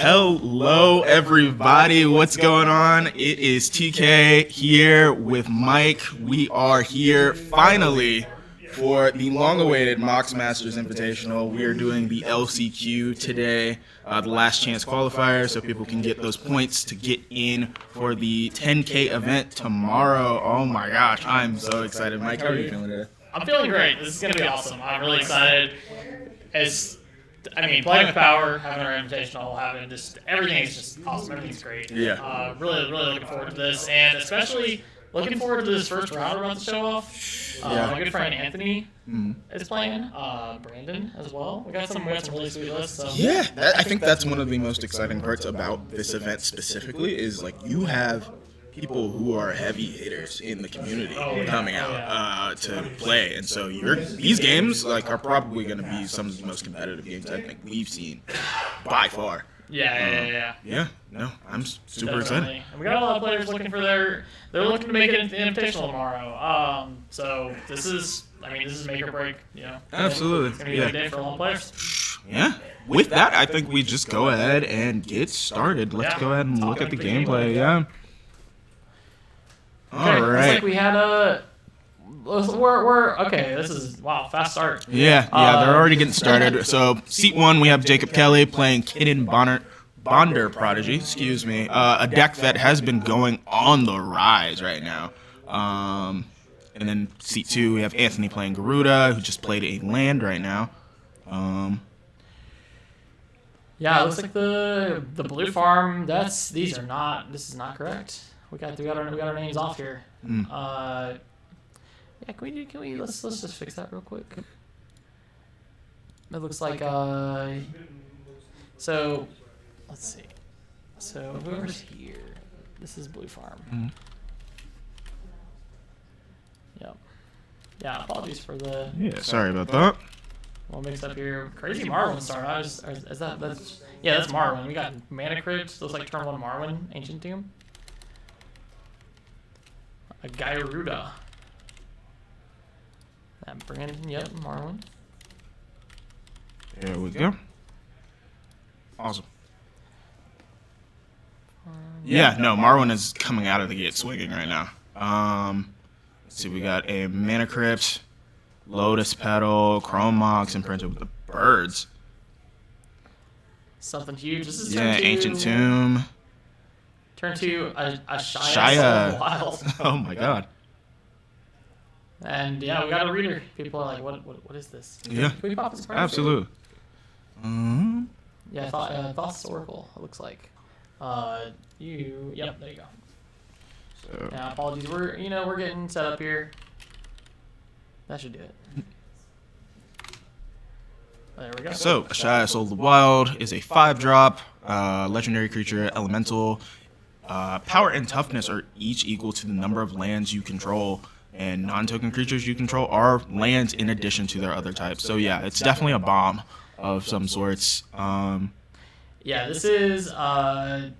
Hello, everybody. What's going on? It is TK here with Mike. We are here finally for the long-awaited Mox Masters Invitational. We are doing the LCQ today, the last chance qualifier, so people can get those points to get in for the 10K event tomorrow. Oh my gosh, I'm so excited. Mike, how are you feeling today? I'm feeling great. This is going to be awesome. I'm really excited. Playing with Power, having our invitational, having just everything is just awesome. Everything's great. Yeah. Really looking forward to this, and especially looking forward to this first round we're about to show off. My good friend Anthony is playing. Brandon as well. We got some really sweet lists. So. Yeah, I think that's one of the most exciting parts about this event specifically is like you have people who are heavy hitters in the community coming out to play, and so these games are probably going to be some of the most competitive games I think we've seen by far. Yeah. No, I'm super excited. And we got a lot of players looking for they're looking to make it into the invitational tomorrow. So this is make or break. Absolutely. It's gonna be a big day for a lot of players. Yeah. With that, I think we just go ahead and get started. Let's go ahead and look at the gameplay. Yeah. Okay, all right. Looks like we had we're okay. This is fast start. Yeah, they're already getting started. So seat 1, we have Jacob Kelly playing Kidden Bonder Prodigy. Excuse me, a deck that has been going on the rise right now. And then seat 2, we have Anthony playing Garuda, who just played a land right now. Yeah, it looks like the blue farm. This is not correct. We got our names off here. Yeah, can we let's just fix that real quick. It looks like so let's see. So whoever's here, this is blue farm. Yep. Yeah, apologies for the. Yeah, sorry about that. Well, mixed up here. Crazy Marwin start. That's Marwin. We got Mana Crypt. Looks like turn 1 Marwin, Ancient Tomb. A Garuda. That Brandon, Marwin. There we go. Awesome. Marwin is coming out of the gate swinging right now. Let's see, we got a Mana Crypt, Lotus Petal, Chrome Mox, and printed with the birds. Something huge. This is Ancient Tomb. Turn 2, a Shia Wild. Oh my god. And we got a reader. People are like, what is this? Yeah. Can we pop this card? Absolutely. Yeah, Thoughts Oracle, it looks like. Yep, there you go. So. Yeah, apologies. We're getting set up here. That should do it. There we go. So, Shia Soul of the Wild is a 5-drop, legendary creature, elemental. Power and toughness are each equal to the number of lands you control, and non-token creatures you control are lands in addition to their other types. So yeah, it's definitely a bomb of some sorts. This is so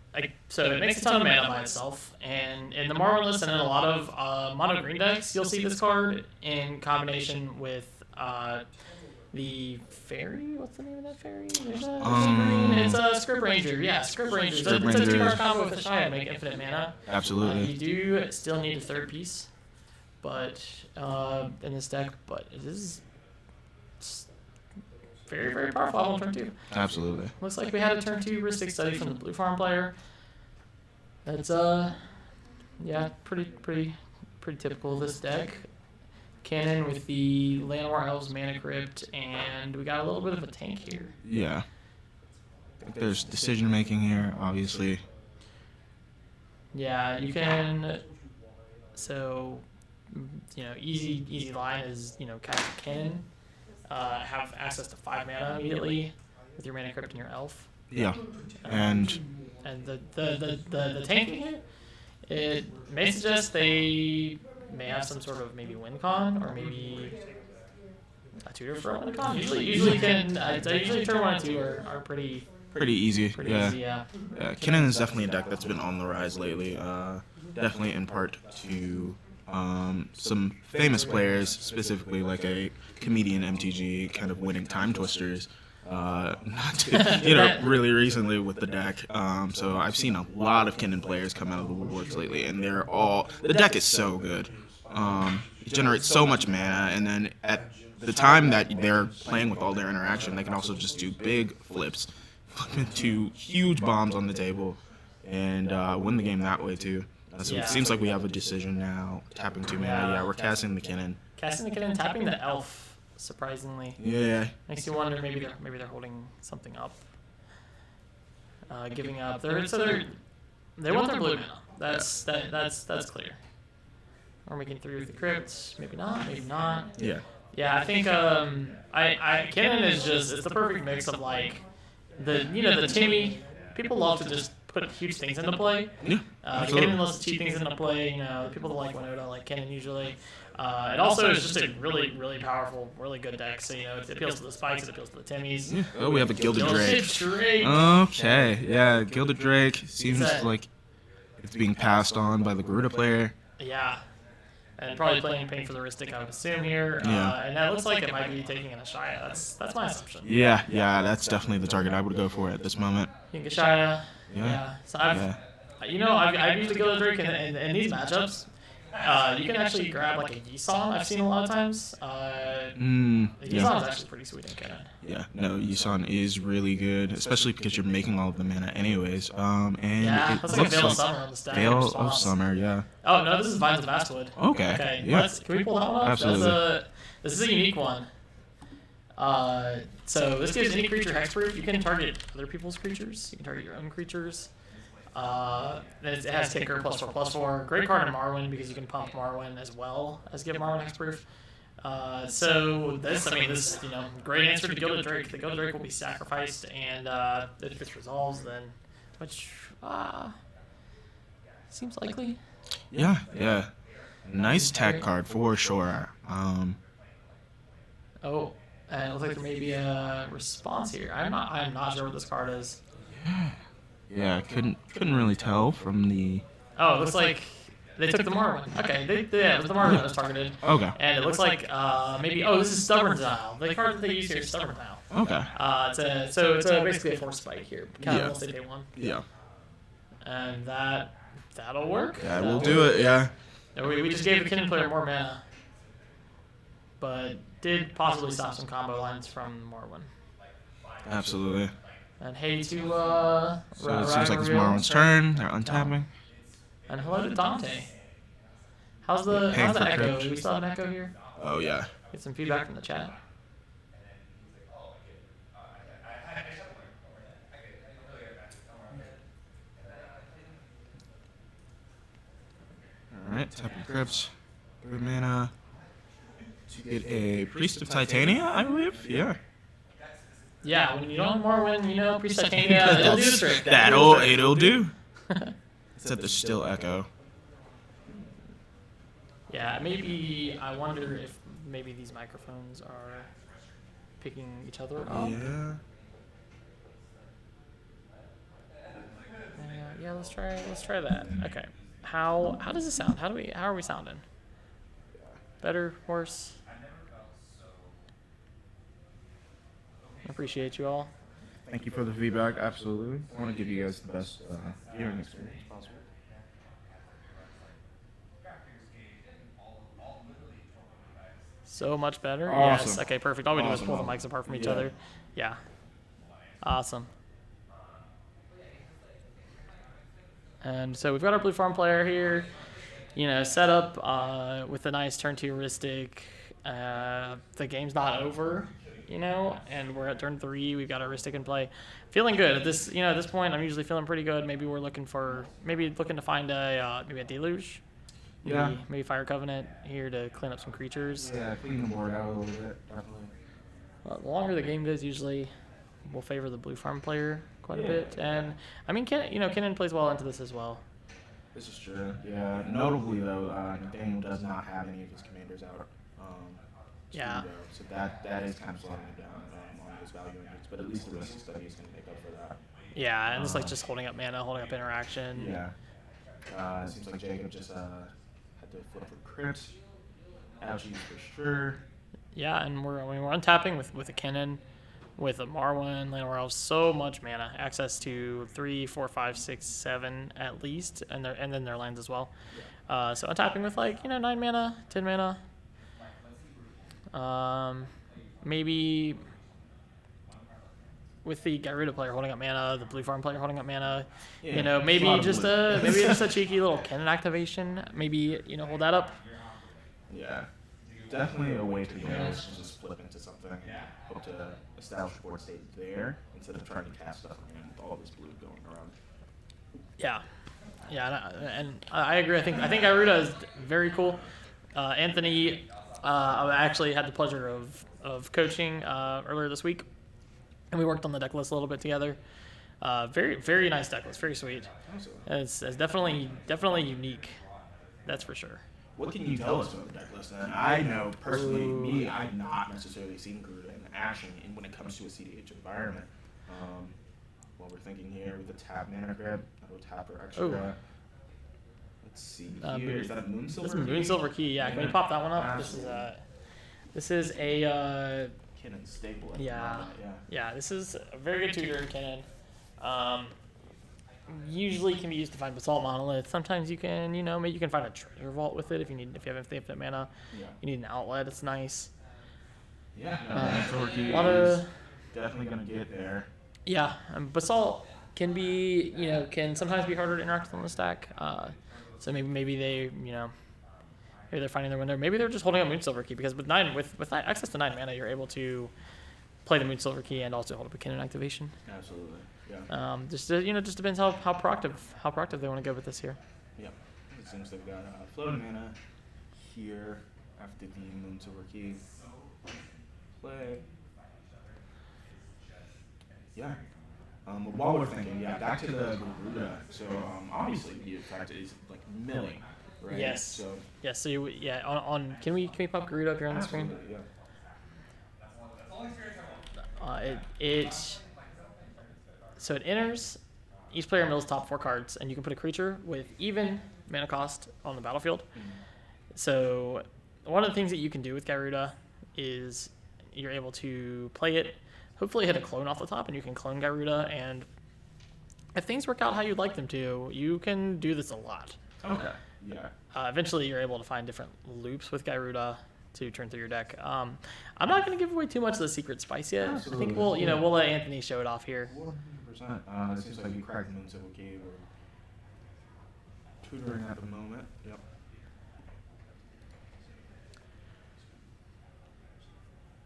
it makes a ton of mana by itself, and in the Marwin list and in a lot of mono green decks, you'll see this card in combination with the fairy. What's the name of that fairy? It's a Script Ranger. Yeah, Script Ranger. It's a 2-card combo with a Shia to make infinite mana. Absolutely. You do still need a third piece, but in this deck, but it is very powerful on turn 2. Absolutely. Looks like we had a turn 2 heuristic study from the blue farm player. That's pretty typical of this deck. Cannon with the Llanowar Elves, Mana Crypt, and we got a little bit of a tank here. Yeah. I think there's decision making here, obviously. Yeah, you can. So, easy line is cast a Cannon, have access to 5 mana immediately with your Mana Crypt and your Elf. Yeah, and the tanking here, it may suggest they may have some sort of maybe win con or maybe a tutor for a win con. Usually turn 1 and 2 are pretty easy. Easy, yeah. Kinnan is definitely a deck that's been on the rise lately. Definitely in part to some famous players, specifically like a comedian MTG kind of winning Time Twisters. not to, you know, really recently with the deck. So I've seen a lot of Kennen players come out of the woodworks lately, and the deck is so good. It generates so much mana, and then at the time that they're playing with all their interaction, they can also just do big flips, flip into huge bombs on the table, and win the game that way too. So it seems like we have a decision now. Tapping 2 mana. Yeah, we're casting the Kennen. Casting the Kennen, tapping the elf. Surprisingly, Yeah. Makes you wonder maybe they're holding something up, giving up. They want their blue mana. That's clear. Or making 3 with the crypt. Maybe not. Maybe not. Yeah. Yeah, I think Kennen is it's the perfect mix of like the Timmy. People love to just put huge things into play. Yeah. Kennen loves to cheat things into play. You know, people that like Winota like Kennen usually. It also is just a really, really powerful, really good deck. So, you know, it appeals to the Spikes, it appeals to the Timmies. Yeah. Oh, we have a Gilded Drake. Drake. Okay, yeah, Gilded Drake seems like it's being passed on by the Garuda player. Yeah. And probably playing Pain for the Ristic, I would assume here. Yeah. And that looks like it might be taking an Ashaya. That's my assumption. Yeah, that's definitely the target I would go for at this moment. I think Ashaya. Yeah. So I've used the Gilded Drake in these matchups. You can actually grab like a Yisan. I've seen a lot of times. Yisan is actually pretty sweet in Kennen. Yeah, no, Yisan is really good, especially because you're making all of the mana anyways. And yeah, it that's like a Veil of Summer on the stack. Veil of Summer, yeah. Oh no, this is Vines of Vastwood. Okay. Yeah. Can we pull that one up? Absolutely. This is a unique one. So this gives any creature hexproof. You can target other people's creatures. You can target your own creatures. It has Tinker +4/+4. Great card in Marwyn because you can pump Marwyn as well as give Marwyn hexproof. So this, great answer to Gilded Drake. The Gilded Drake will be sacrificed, and if this resolves, then which seems likely. Yeah. Nice tag card for sure. And it looks like there may be a response here. I'm not sure what this card is. Yeah, couldn't really tell from the. Oh, it looks like they took the Marwyn. Okay, it was the Marwyn that was targeted. Okay. And it looks like maybe this is Stubborn Dial. The card that they use here is Stubborn Dial. Okay. It's basically a force spike here. Kind of unless they pay 1. Yeah. And that'll work. Yeah, we'll do it. Yeah. We just gave the Kennen player more mana, but did possibly stop some combo lines from Marwyn. Absolutely. And hey to so it seems like it's Marwyn's turn. They're untapping. And hello to Dante. How's the echo? Do we still have an echo here? Oh yeah. Get some feedback from the chat. Alright, tapping Crypt. 3 mana. To get a Priest of Titania, I believe? Yeah. Yeah, when you don't Marwyn, Priest of Titania, it'll do the trick. It'll do. Except there's still echo. Yeah, maybe I wonder if maybe these microphones are picking each other up. Yeah, let's try that. Okay. How does it sound? How are we sounding? Better, worse? I appreciate you all. Thank you for the feedback. Absolutely. I want to give you guys the best viewing experience possible. So much better? Awesome. Yes. Okay, perfect. All we do is pull the mics apart from each other. Yeah. Awesome. And so we've got our blue farm player here, set up with a nice turn 2 heuristic. The game's not over, and we're at turn 3. We've got our heuristic in play. Feeling good at this. At this point, I'm usually feeling pretty good. Maybe we're looking to find a deluge. Maybe Fire Covenant here to clean up some creatures. Yeah, clean the board out a little bit, definitely. Well, the longer the game goes, usually we'll favor the blue farm player quite a bit. And Kennen plays well into this as well. This is true. Yeah. Notably though, Nathaniel does not have any of his commanders out. So that is kind of slowing him down on his value index, but at least the rest of study is going to make up for that. Yeah, and it's like just holding up mana, holding up interaction. Yeah. It seems like Jacob just had to flip for crit. Ouchies for sure. Yeah, and we're untapping with a Kennen. with a Marwyn, Llanowar Elves, so much mana, access to 3, 4, 5, 6, 7 at least, and then their lands as well. So untapping with 9 mana, 10 mana. Maybe with the Garuda player holding up mana, the Blue Farm player holding up mana, maybe just a cheeky little cannon activation. Maybe hold that up. Yeah, definitely a way to go is to just flip into something. Hope to establish board state there instead of trying to cast stuff around with all this blue going around. Yeah, and I agree. I think Garuda is very cool. Anthony, I actually had the pleasure of coaching earlier this week, and we worked on the deck list a little bit together. Very, very nice deck list, very sweet. It's definitely unique, that's for sure. What can you tell us about the deck list? And I know personally, I've not necessarily seen Garuda in action when it comes to a cedh environment. What we're thinking here with the tap mana grab, that'll tap or extra. Let's see here. Is that Moonsilver? This is Moonsilver Key. Yeah, can we pop that one up? Absolutely. This is a Kinnan staple. Yeah. This is a very good tutor cannon. Usually can be used to find basalt monolith. Sometimes you can, maybe you can find a treasure vault with it if you have infinite mana. Yeah. You need an outlet. It's nice. Yeah. Definitely gonna get there. Yeah, basalt can be, can sometimes be harder to interact with on the stack. So maybe they, maybe they're finding their window. Maybe they're just holding up Moonsilver Key because with access to 9 mana, you're able to play the Moonsilver Key and also hold up a cannon activation. Absolutely. Yeah. Just depends how proactive they want to go with this here. Yeah. It seems they've got floating mana here after the Moonsilver Key play. Yeah. While we're thinking, back to the Garuda. So obviously the effect is like milling, right? Yes. So on can we pop Garuda up here on the screen? Yeah. So it enters. Each player mills top 4 cards, and you can put a creature with even mana cost on the battlefield. Mm-hmm. So one of the things that you can do with Garuda is you're able to play it, hopefully hit a clone off the top, and you can clone Garuda. And if things work out how you'd like them to, you can do this a lot. Okay. Yeah. Eventually, you're able to find different loops with Garuda to turn through your deck. I'm not going to give away too much of the secret spice yet. Absolutely. I think we'll let Anthony show it off here. 100%. It seems like you cracked Moonsilver Key or tutoring at the moment. Yep.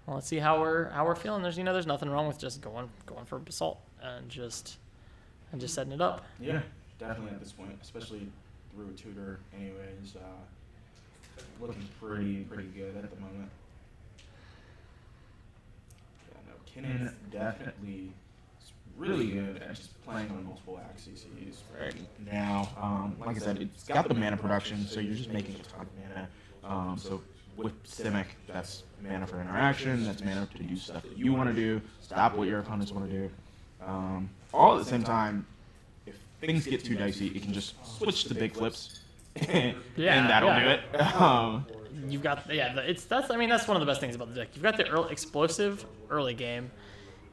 Well, let's see how we're feeling. There's nothing wrong with just going for basalt and just setting it up. Yeah, definitely at this point, especially through a tutor. Anyways, looking pretty good at the moment. Yeah, no, Kinnan definitely is really good at just playing on multiple axes right now. Like I said, it's got the mana production, so you're just making a ton of mana. So with Simic, that's mana for interaction, that's mana to do stuff that you want to do, stop what your opponents want to do. All at the same time, if things get too dicey, it can just switch to big flips, and that'll do it. You've got that's one of the best things about the deck. You've got the explosive early game.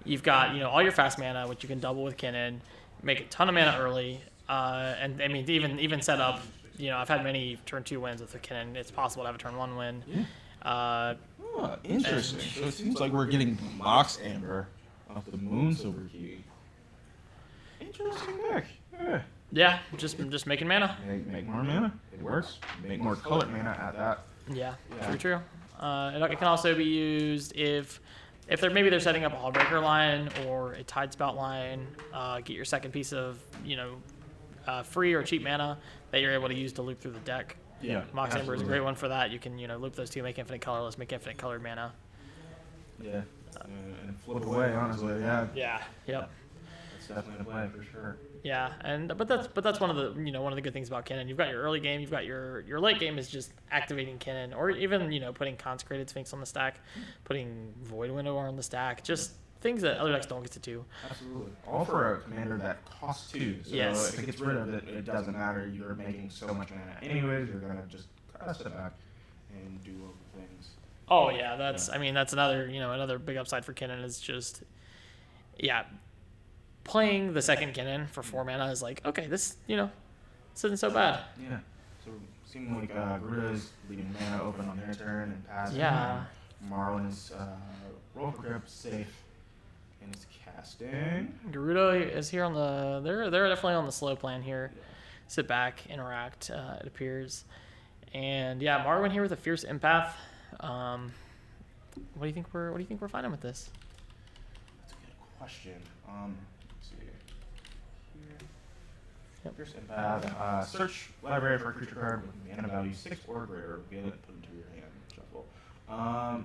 You've got all your fast mana, which you can double with Kinnan, make a ton of mana early, and I mean even set up. I've had many turn 2 wins with the Kinnan. It's possible to have a turn 1 win. Yeah. Interesting. So it seems like we're getting Mox Amber off the Moonsilver Key. Interesting deck. Yeah, just making mana. Make more mana. It works. Make more colored mana at that. Yeah. True. It can also be used if they're setting up a Hullbreaker line or a Tidespout line. Get your second piece of free or cheap mana that you're able to use to loop through the deck. Yeah, Mox Amber is a great one for that. You can loop those two, make infinite colorless, make infinite colored mana. Yeah, and flip away. Honestly, yeah. Yeah. Yep. That's definitely a play for sure. Yeah, but that's one of the good things about Kinnan. You've got your early game, you've got your late game is just activating Kinnan, or even putting Consecrated Sphinx on the stack, putting Void Winnower on the stack, just things that other decks don't get to do. Absolutely. All for a commander that costs 2. So yes. If it gets rid of it, it doesn't matter. You're making so much mana anyways. You're gonna just cast it back and do other things. Oh yeah, that's another another big upside for Kinnan is just yeah, playing the second cannon for 4 mana is like, okay, this isn't so bad. Yeah. So seeming like Garuda's leaving mana open on their turn and passing. Yeah. Marlon's roll for grip safe and is casting. Garuda is here on the. They're definitely on the slow plan here. Yeah. Sit back, interact. It appears, and yeah, Marwin here with a fierce empath. What do you think we're finding with this? That's a good question. Let's see. Yep. Fierce empath. Search library for a creature card with mana value 6 or greater. Reveal it, put it into your hand. Shuffle.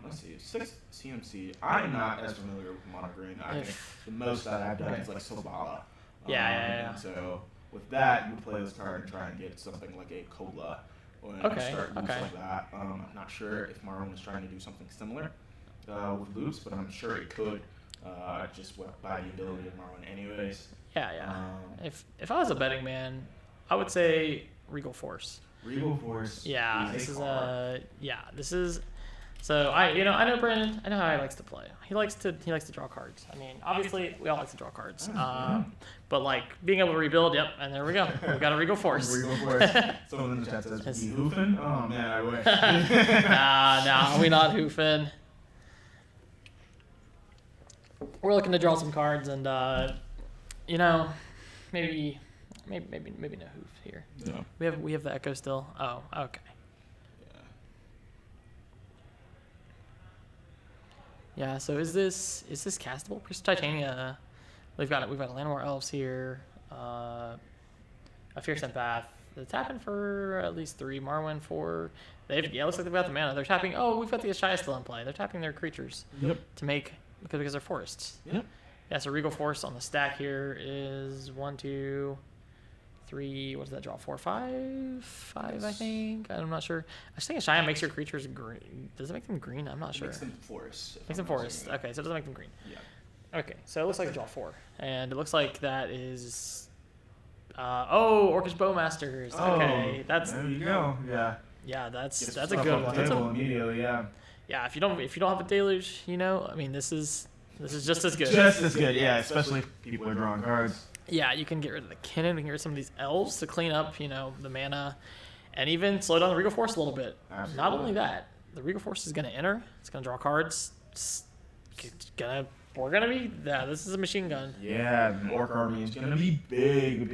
Let's see. 6 CMC. I'm not as familiar with mono green. I think the most that I've done is like Silvala. Yeah. And so with that, you play this card and try and get something like a Cola or start loops like that. I'm not sure if Marlon was trying to do something similar with loops, but I'm sure it could just by the ability of Marlon anyways. Yeah. If I was a betting man, I would say Regal Force. Regal Force. Yeah, this is. So I know Brandon. I know how he likes to play. He likes to draw cards. I mean, obviously we all like to draw cards. But like being able to rebuild. Yep, and there we go. We got a Regal Force. Regal Force. Someone in the chat says, "You hoofing?" Oh man, I wish. Nah, we not hoofing. We're looking to draw some cards, and maybe no hoof here. No. We have the Echo still. Oh, okay. Yeah, so is this castable? Priest of Titania. We've got Llanowar Elves here. A Fierce Empath. They're tapping for at least 3. Marwin 4. It looks like they've got the mana. They're tapping. Oh, we've got the Ashaya still in play. They're tapping their creatures. Yep. To make because they're forests. Yep. Yeah, so Regal Force on the stack here is 1, 2, 3. What does that draw? 4, 5? 5, I think. I'm not sure. I think Ashaya makes your creatures green. Does it make them green? I'm not sure. Makes them forests. Makes them forests. Okay, so it doesn't make them green. Yeah. Okay, so it looks like a draw 4, and it looks like that is. Orcish Bowmasters. Okay, that's. There you go. Yeah. Yeah, that's a good one. That's immediately. Yeah. Yeah, if you don't have a deluge, I mean, this is just as good. Just as good, yeah. Especially if people are drawing cards. Yeah, you can get rid of the Kinnan, we can get rid of some of these elves to clean up, the mana, and even slow down the Regal Force a little bit. Absolutely. Not only that, the Regal Force is going to enter. It's going to draw cards. This is a machine gun. Yeah, the Orc army is gonna be big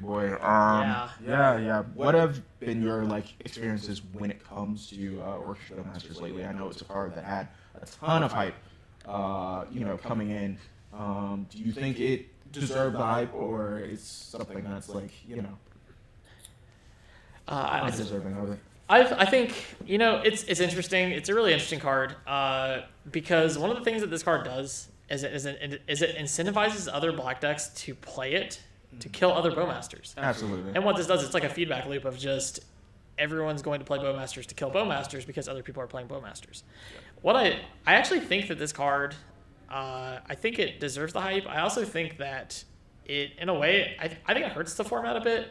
boy. Yeah. What have been your experiences when it comes to Orcish Bowmasters lately? I know it's a card that had a ton of hype, coming in. Do you think it deserved the hype, or it's something that's undeserving of it? I think it's interesting. It's a really interesting card because one of the things that this card does is it incentivizes other black decks to play it to kill other Bowmasters. Absolutely. And what this does, it's like a feedback loop of just everyone's going to play Bowmasters to kill Bowmasters because other people are playing Bowmasters. What I actually think that this card, I think it deserves the hype. I also think that it, in a way, I think it hurts the format a bit.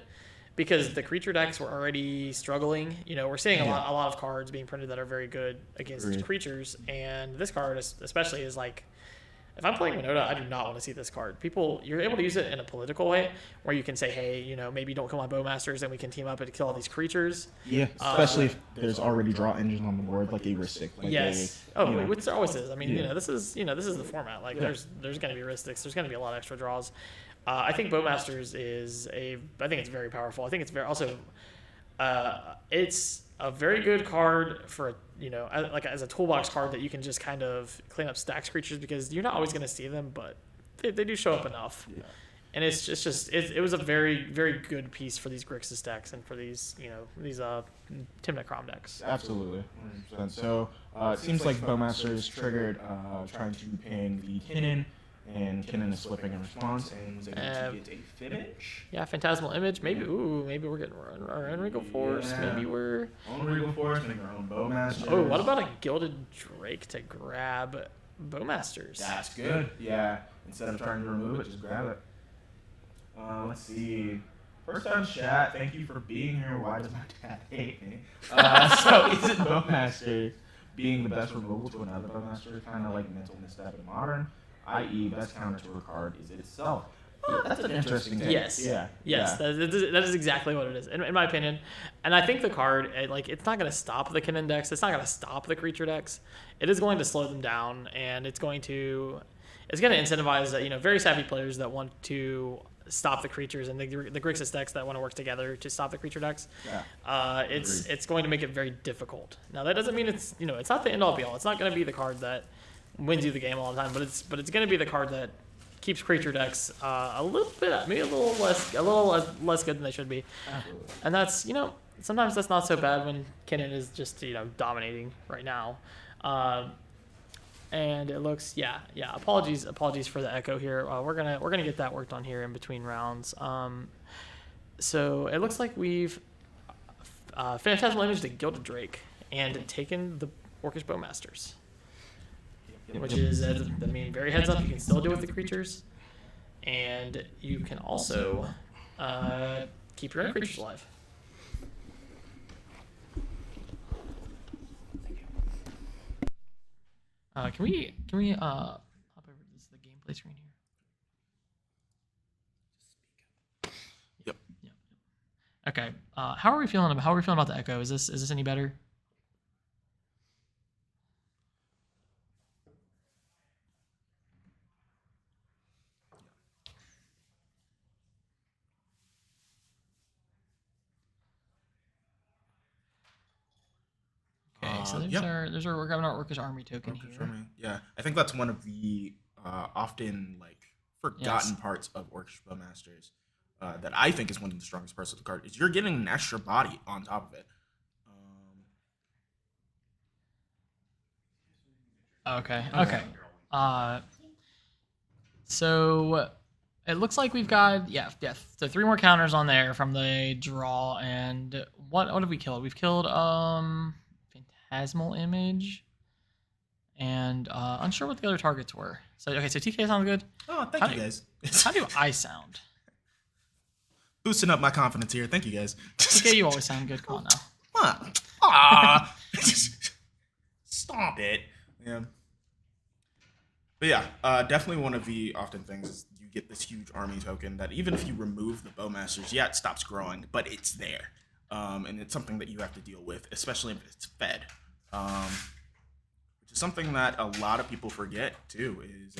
Because the creature decks were already struggling. We're seeing a lot of cards being printed that are very good against creatures. And this card especially is like, if I'm playing Winota, I do not want to see this card. You're able to use it in a political way where you can say, hey, maybe don't kill my Bowmasters and we can team up and kill all these creaters. Yeah, especially if there's already draw engines on the board, like a Ristic. Yes. Which there always is. I mean, this is the format. There's going to be Ristics. There's going to be a lot of extra draws. I think Bowmasters I think it's very powerful. I think it's very also, it's a very good card for, as a toolbox card that you can just kind of clean up stacks creatures because you're not always going to see them, but they do show up enough. Yeah. And it was a very, very good piece for these Grixis decks and for these Tymna Crom decks. Absolutely. 100%. So it seems like Bowmasters triggered trying to ping the Kinnan. And Kinnan is slipping in response and was able to get a Image. Yeah, Phantasmal Image. Maybe we're getting our own Regal Force. Yeah. Maybe we're own Regal Force, make our own Bowmasters. Oh, what about a Gilded Drake to grab Bowmasters? That's good. Yeah. Instead of trying to remove it, just grab it. Let's see. First time chat, thank you for being here. Why does my dad hate me? So is it Bowmaster being the best removal to another Bowmaster? Kind of like mental misstep in Modern. i.e., best counter to a card is itself. That's an interesting take. Yes. Yeah. Yes. Yeah. That is exactly what it is, in my opinion. And I think the card, it's not going to stop the Kinnan decks. It's not going to stop the creature decks. It is going to slow them down, and it's going to incentivize very savvy players that want to stop the creatures, and the Grixis decks that want to work together to stop the creature decks. Yeah. It's going to make it very difficult. Now that doesn't mean it's not the end all be all. It's not going to be the card that wins you the game all the time, but it's going to be the card that keeps creature decks a little bit, maybe a little less good than they should be. Absolutely. And that's sometimes that's not so bad when Kinnan is just dominating right now. And it looks apologies for the echo here. We're gonna get that worked on here in between rounds. So it looks like we've Phantasmal Image the Gilded Drake and taken the Orcish Bowmasters, which is very heads up. You can still deal with the creatures, and you can also keep your own creatures alive. Can we hop over to the gameplay screen here? Yep. Okay. How are we feeling about the echo? Is this any better? Okay, so there's our we're grabbing our Orcish Army token here. Yeah, I think that's one of the often forgotten parts of Orcish Bowmasters that I think is one of the strongest parts of the card is you're getting an extra body on top of it. Okay. So it looks like we've got so 3 more counters on there from the draw, and what have we killed? We've killed Phantasmal Image, and unsure what the other targets were. So TK sounds good. Oh, thank you guys. How do I sound? Boosting up my confidence here. Thank you guys. TK, you always sound good. Come on now. Stop it. Yeah. But yeah, definitely one of the often things is you get this huge army token that even if you remove the Bowmasters, it stops growing, but it's there. And it's something that you have to deal with, especially if it's fed. Which is something that a lot of people forget, too, is,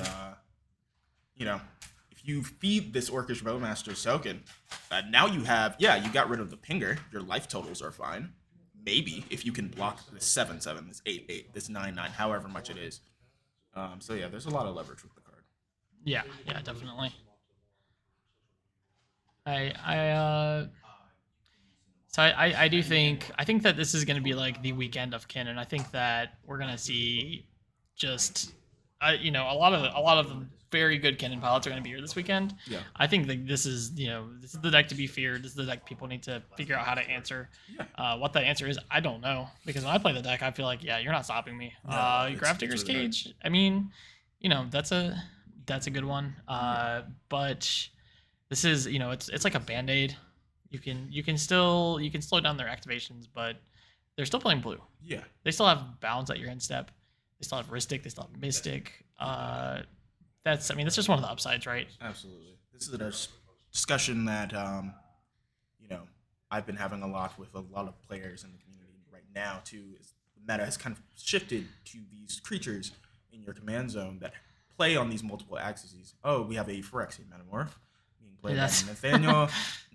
if you feed this Orcish Bowmasters token, now you have, you got rid of the pinger, your life totals are fine. Maybe, if you can block this 7/7, this 8/8, this 9/9, however much it is. So there's a lot of leverage with the card. Yeah, definitely. I do think that this is going to be like the weekend of Kinnan. I think that we're going to see just a lot of the very good Kinnan pilots are going to be here this weekend. Yeah. I think that this is the deck to be feared. This is the deck people need to figure out how to answer. Yeah. What that answer is, I don't know, because when I play the deck, I feel like you're not stopping me. Grafdigger's really Cage. Right. I mean, that's a good one. But this is it's like a Band-Aid. You can slow down their activations, but they're still playing blue. Yeah. They still have Balance at your end step. They still have Ristic. They still have Mystic. That's just one of the upsides, right? Absolutely. This is a discussion that I've been having a lot with a lot of players in the community right now too. Is the meta has kind of shifted to these creatures in your command zone that play on these multiple axes. Oh, we have a Phyrexian Metamorph being played by Nathaniel.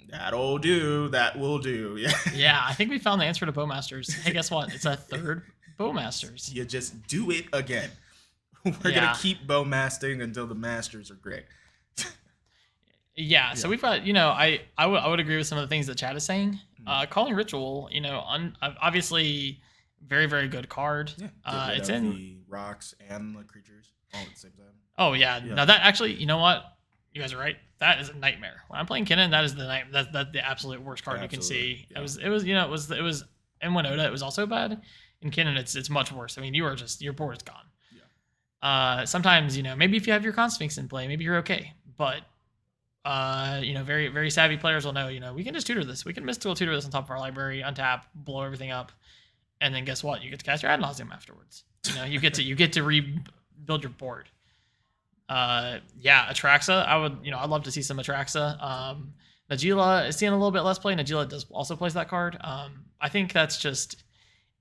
That'll do. That will do. Yeah. Yeah, I think we found the answer to Bowmasters. Hey, guess what? It's a third Bowmasters. You just do it again. We're gonna keep Bowmasting until the masters are great. So we've got I would agree with some of the things that Chad is saying. Calling Ritual, obviously very, very good card. Yeah, it's in the rocks and the creatures all at the same time. Oh yeah. Now that actually, you know what? You guys are right. That is a nightmare. When I'm playing Kinnan, that is that's the absolute worst card you can see. Yeah. It was in Winota, it was also bad. In Kinnan, it's much worse. I mean, your board is gone. Sometimes, maybe if you have your Consphinx in play, maybe you're okay. But, very, very savvy players will know, we can just tutor this. We can mystical tutor this on top of our library, untap, blow everything up. And then guess what? You get to cast your Ad Nauseam afterwards. You get to rebuild your board. Yeah, Atraxa. I'd love to see some Atraxa. Najila is seeing a little bit less play. Najila does also plays that card. I think it just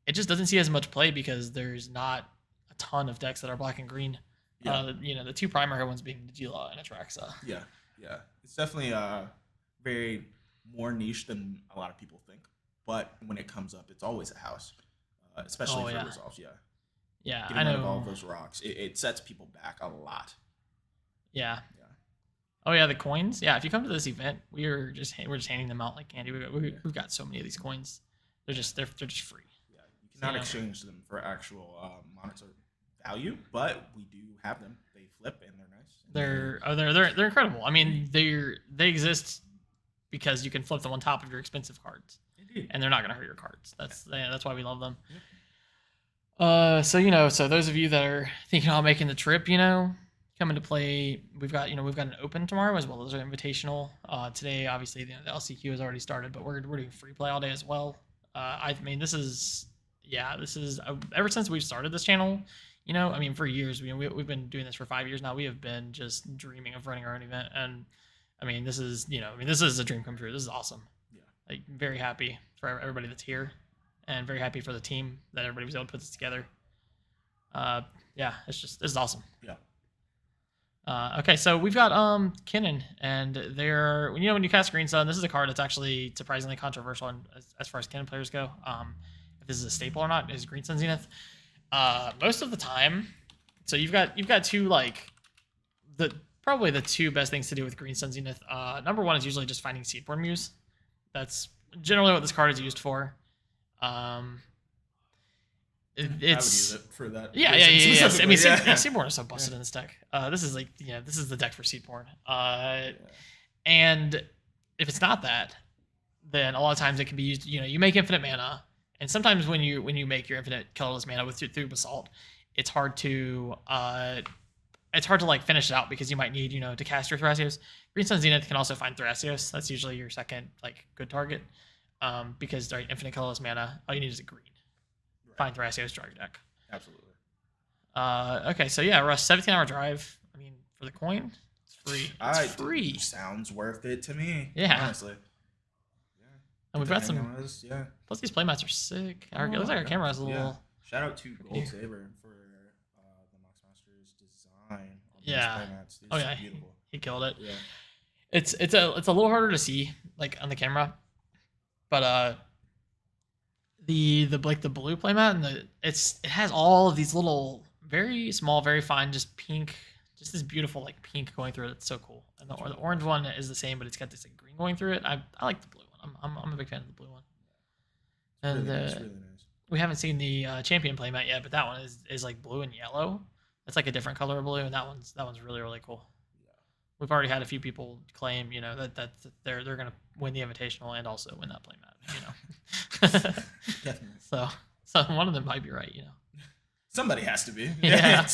doesn't see as much play because there's not a ton of decks that are black and green. Yeah. The two primary ones being Najila and Atraxa. Yeah, yeah. It's definitely very more niche than a lot of people think. But when it comes up, it's always a house, especially for resolves. Yeah. Yeah, Getting rid of all of those rocks, it sets people back a lot. Yeah. Yeah. Oh yeah, the coins. Yeah, if you come to this event, we're just handing them out like candy. We've got so many of these coins. They're just free. Yeah, you cannot exchange them for actual monetary value, but we do have them. They flip and they're nice. They're incredible. I mean, they exist because you can flip them on top of your expensive cards. Indeed. And they're not going to hurt your cards. That's why we love them. Yeah. So those of you that are thinking about making the trip, coming to play, we've got an open tomorrow as well as an invitational. Today, obviously, the LCQ has already started, but we're doing free play all day as well. This is ever since we've started this channel, for years, we've been doing this for 5 years now. We have been just dreaming of running our own event, and this is a dream come true. This is awesome. Yeah. Like, very happy for everybody that's here, and very happy for the team that everybody was able to put this together. This is awesome. Yeah. Okay, so we've got Kinnan, and they're when you cast Green Sun, this is a card that's actually surprisingly controversial as far as Kinnan players go. If this is a staple or not is Green Sun Zenith. Most of the time, so you've got two probably the two best things to do with Green Sun Zenith. Number one is usually just finding Seedborn Muse. That's generally what this card is used for. I would use it for that. Yeah. Seedborn is so busted in this deck. This is the deck for Seedborn. And if it's not that, then a lot of times it can be used. You make infinite mana, and sometimes when you make your infinite colorless mana through Basalt, it's hard to finish it out because you might need to cast your Thrasios. Green Sun Zenith can also find Thrasios. That's usually your second good target, because infinite colorless mana, all you need is a green. Find Thrasios, draw your deck. Absolutely. Okay, so yeah, Russ, 17-hour drive. For the coin, it's free. It's free. Sounds worth it to me. Yeah. Honestly. Yeah. And we've got some. Yeah. Plus, these playmats are sick. It looks like our camera has a little. Yeah. Shout out to Gold Saber for the Mox Masters design on these playmats. These are beautiful. He killed it. Yeah. It's a little harder to see on the camera, but the blue playmat and it has all of these little very small, very fine, just pink, just this beautiful pink going through it. It's so cool. And the orange one is the same, but it's got this green going through it. I like the blue one. I'm a big fan of the blue one. And really nice. We haven't seen the champion playmat yet, but that one is blue and yellow. It's a different color of blue, and that one's really, really cool. Yeah. We've already had a few people claim that they're gonna win the invitational and also win that playmat. Definitely. So one of them might be right. Somebody has to be. Yeah.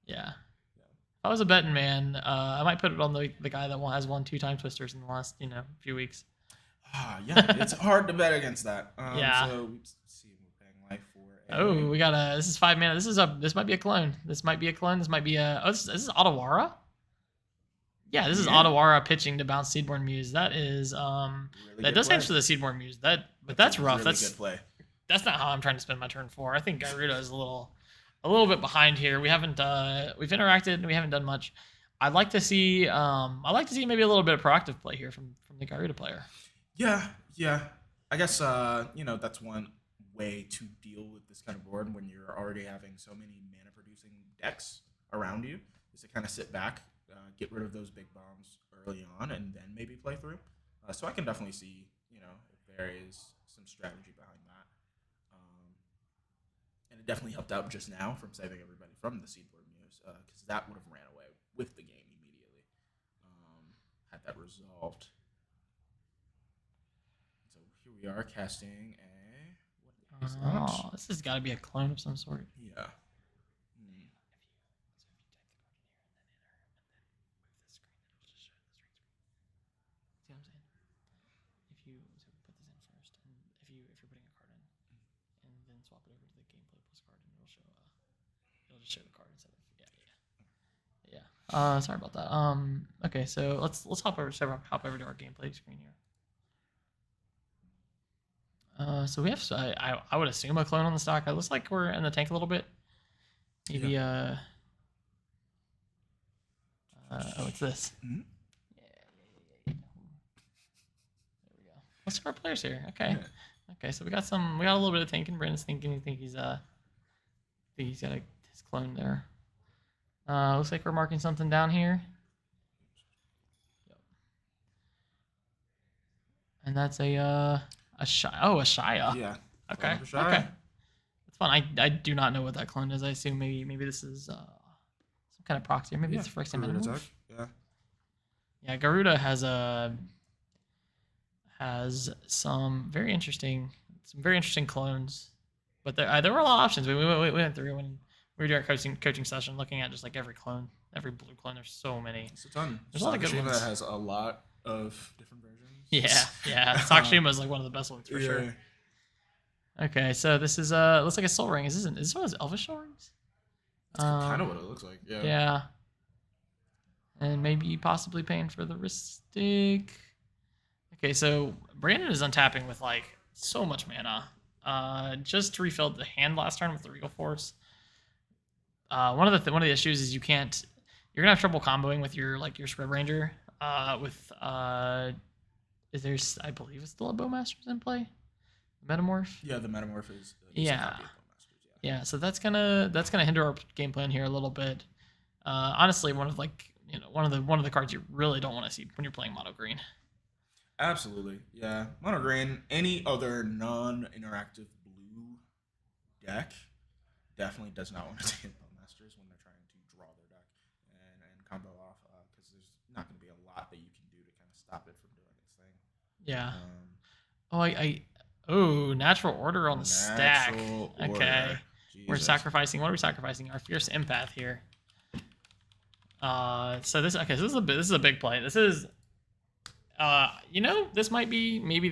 Yeah. If I was a betting man, I might put it on the guy that has won 2 time twisters in the last few weeks. Yeah, it's hard to bet against that. Yeah. So we see we're paying life for. Oh, we got this is 5 mana. This might be a clone. This might be a. This is Otawara. Yeah, this is Otawara pitching to bounce Seedborn Muse. That is that does answer the Seedborn Muse. That's rough. Really good play. That's not how I'm trying to spend my turn 4. I think Garuda is a little bit behind here. We haven't we've interacted and we haven't done much. I'd like to see maybe a little bit of proactive play here from the Garuda player. Yeah. I guess that's one way to deal with this kind of board when you're already having so many mana producing decks around you, is to kind of sit back, get rid of those big bombs early on, and then maybe play through. So I can definitely see if there is some strategy behind that. And it definitely helped out just now from saving everybody from the Seedborn Muse, because that would have ran away with the game immediately had that resolved. So here we are casting a. What is that? This has got to be a clone of some sort. Yeah. Swap it over to the gameplay plus card, and it'll show the card instead of Sorry about that. Okay, so let's hop over to our gameplay screen here. So we have, I would assume a clone on the stock. It looks like we're in the tank a little bit. Maybe, Yeah. oh, it's this. Mm-hmm. Yeah. There we go. Let's start our players here. Okay. Yeah. Okay, so we got a little bit of tanking. Brandon's thinking, he's got his clone there. Looks like we're marking something down here. Yep. And that's a Shia. Yeah. Okay. Shia. Okay. That's fun. I do not know what that clone is. I assume maybe this is some kind of proxy, or maybe it's for extended Garuda. Yeah. Yeah, Garuda has some very interesting clones, but there were a lot of options. We went through when we were doing our coaching session, looking at just like every clone, every blue clone. There's so many. It's a ton. There's a lot of good ones. That has a lot of different versions. Yeah. Sakshima is like one of the best ones for sure. Okay, so this is looks like a soul ring. Is this one of those elvish soul rings? That's kind of what it looks like. Yeah. Yeah. And maybe possibly paying for the wrist stick. Okay, so Brandon is untapping with like so much mana. Just refilled the hand last turn with the Regal Force. One of the issues is you're gonna have trouble comboing with your Scrub Ranger. I believe it's still a Bowmaster's in play. Metamorph. Yeah, the Metamorph is. Yeah, so that's gonna hinder our game plan here a little bit. Honestly, one of the cards you really don't want to see when you're playing mono green. Absolutely, yeah. Mono green, any other non-interactive blue deck definitely does not want to take Bowmasters when they're trying to draw their deck and combo off, because there's not going to be a lot that you can do to kind of stop it from doing its thing. Yeah. Natural order on the stack. Okay. Jesus. We're sacrificing. What are we sacrificing? Our Fierce Empath here. So this is a big play. This is, this might be, maybe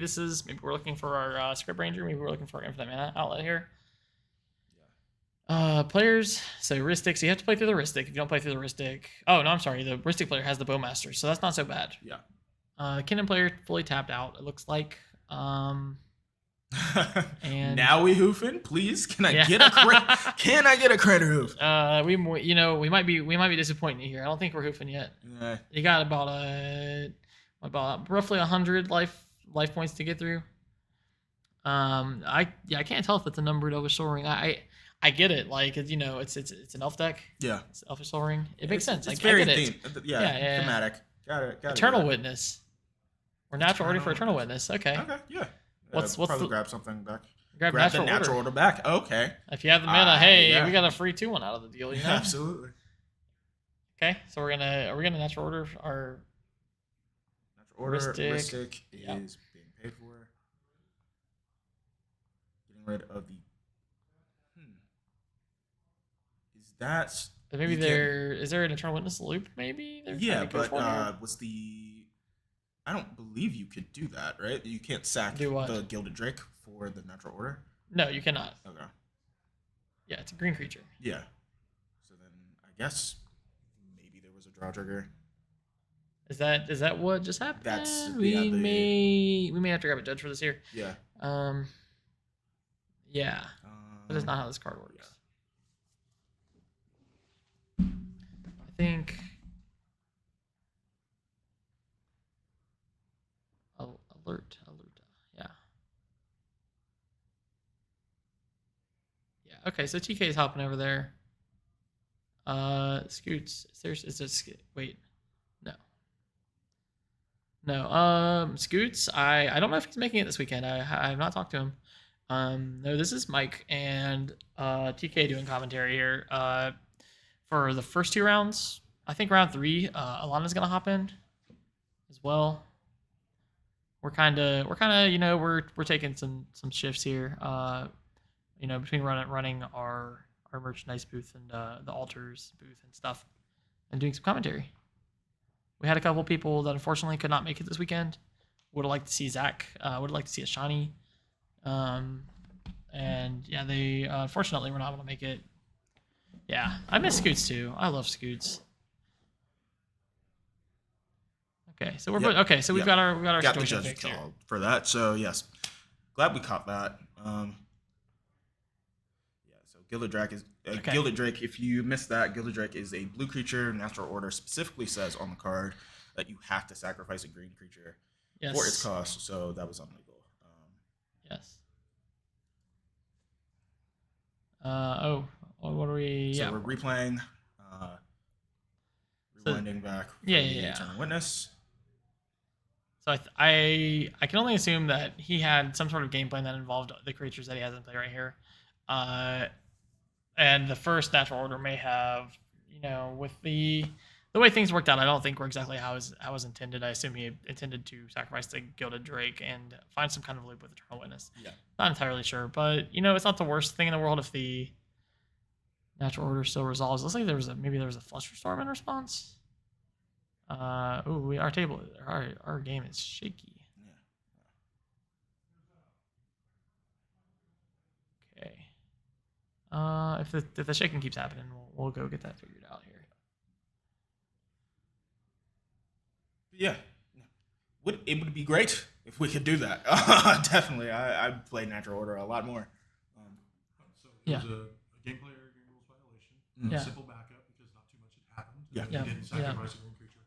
we're looking for our Script Ranger. Maybe we're looking for our Infinite Mana outlet here. Yeah. Players. So Wristic. So you have to play through the Wristic. If you don't play through the Wristic, oh no, I'm sorry. The Wristic player has the Bowmaster, so that's not so bad. Yeah. Kinnan player fully tapped out. It looks like. And now we hoofing, please. Can I get a crater hoof? We might be disappointing you here. I don't think we're hoofing yet. Yeah. You got about roughly 100 life points to get through. I can't tell if it's a numbered Elvish Soul Ring. I get it. Like, it's an elf deck. Yeah. It's Elvish Soul Ring. It makes sense. It's I very get it. Yeah. Thematic. Got it. Eternal Witness. Or natural order for Eternal Witness. Okay. Okay. Yeah. What's probably grab something back? Grab the natural order back. Okay. If you have the mana, we got a free 2-1 out of the deal. You know? Absolutely. Okay, so are we gonna natural order our natural order? Wristic is being paid for. Getting rid of the. Is that? Maybe is there an Eternal Witness loop? Maybe. But what's the? I don't believe you could do that, right? You can't sack the Gilded Drake for the natural order. No, you cannot. Okay. Yeah, it's a green creature. Yeah. So then I guess maybe there was a draw trigger. Is that what just happened? That's we may have to grab a judge for this here. Yeah. Yeah. That is not how this card works. Yeah. I think. Alert. Yeah. Yeah. Okay, so TK is hopping over there. Scoots. Wait. No. Scoots. I don't know if he's making it this weekend. I have not talked to him. No, this is Mike and TK doing commentary here. For the first 2 rounds. I think round 3, Alana's gonna hop in as well. We're kind of we're taking some shifts here. Between running our merchandise booth and the altars booth and stuff, and doing some commentary. We had a couple people that unfortunately could not make it this weekend. Would have liked to see Zach. Would have liked to see Ashani. And yeah, they unfortunately were not able to make it. Yeah, I miss Scoots too. I love Scoots. Okay, so we're Yep. Okay, so we've Yep. got our Got the situation judge fixed here. call for that. So yes, glad we caught that. Yeah. So Gilded Drake is Okay. Gilded Drake. If you missed that, Gilded Drake is a blue creature. Natural Order specifically says on the card that you have to sacrifice a green creature for its cost. So that was unlegal. Yes. What are we? So Yeah. we're replaying, rewinding back for the Eternal Witness. So I can only assume that he had some sort of game plan that involved the creatures that he has in play right here, and the first Natural Order may have, with the way things worked out, I don't think were exactly how it was intended. I assume he intended to sacrifice the Gilded Drake and find some kind of loop with Eternal Witness. Yeah. Not entirely sure, but it's not the worst thing in the world if the Natural Order still resolves. Looks like maybe there was a Flusterstorm in response. Our game is shaky. Yeah. Okay. If the shaking keeps happening, we'll go get that figured out here. Yeah. It would be great if we could do that. Definitely. I play Natural Order a lot more. So it was a gameplay error, game rules violation. Yeah. Simple backup because not too much had happened. Yeah. You didn't sacrifice a green creature.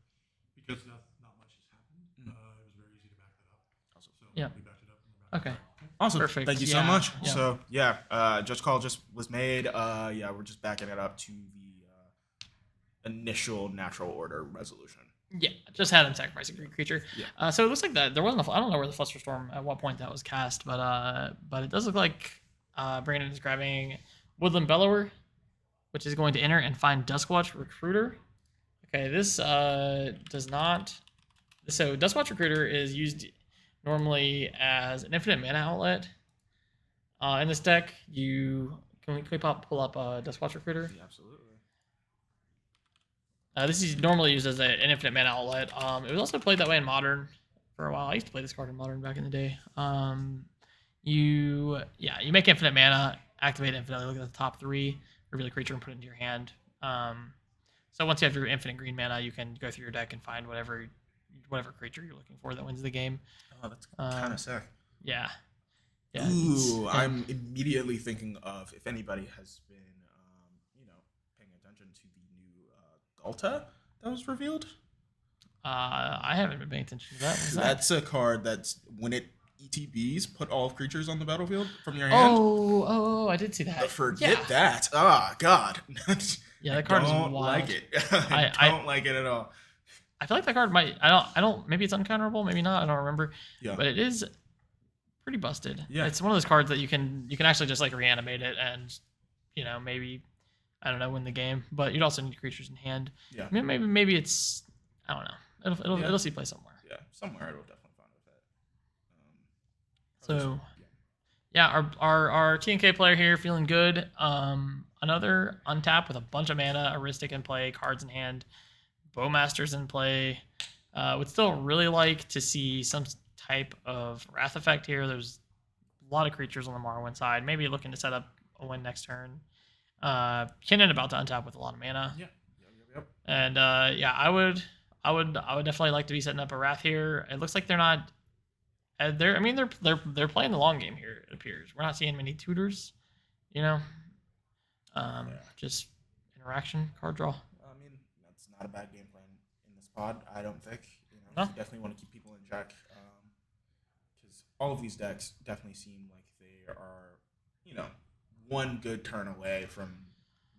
Because not much has happened, it was very easy to back that up. Awesome. So Yeah. we backed it up. And we're back Okay. Awesome. Perfect. Thank you so much. Yeah. So judge call just was made. We're just backing it up to the initial Natural Order resolution. Yeah, just had him sacrifice a green creature. Yeah. So it looks like that there wasn't. I don't know where the Flusterstorm at what point that was cast, but it does look like Brandon is grabbing Woodland Bellower, which is going to enter and find Duskwatch Recruiter. Okay, this does not. So Duskwatch Recruiter is used normally as an infinite mana outlet. In this deck, can we pull up Duskwatch Recruiter? Yeah, absolutely. This is normally used as an infinite mana outlet. It was also played that way in Modern for a while. I used to play this card in Modern back in the day. You make infinite mana, activate infinitely, look at the top 3, reveal a creature and put it into your hand. So once you have your infinite green mana, you can go through your deck and find whatever creature you're looking for that wins the game. Oh, that's kind of sick. Yeah. Ooh, I'm immediately thinking of if anybody has been, paying attention to the new Galta that was revealed. I haven't been paying attention to that. What's that? That's a card that's when it ETBs, put all creatures on the battlefield from your hand. Oh, I did see that. Forget that. Ah, God. Yeah, that card is wild. Like it. I don't like it at all. I feel like that card might. I don't. Maybe it's uncounterable. Maybe not. I don't remember. Yeah. But it is pretty busted. Yeah. It's one of those cards that you can actually just like reanimate it and maybe win the game. But you'd also need creatures in hand. Yeah. I mean, maybe it's I don't know. It'll see play somewhere. Yeah, somewhere it'll definitely find with it. So our TNK player here feeling good. Another untap with a bunch of mana, Aristic in play, cards in hand, Bowmasters in play. Would still really like to see some type of Wrath effect here. There's a lot of creatures on the Morrowind side. Maybe looking to set up a win next turn. Kinnan about to untap with a lot of mana. Yep. And I would definitely like to be setting up a Wrath here. It looks like they're not. They're playing the long game here. It appears we're not seeing many tutors. Just interaction, card draw. I mean, that's not a bad game plan in this pod, I don't think. No? You definitely want to keep people in check. Because all of these decks definitely seem like they are, one good turn away from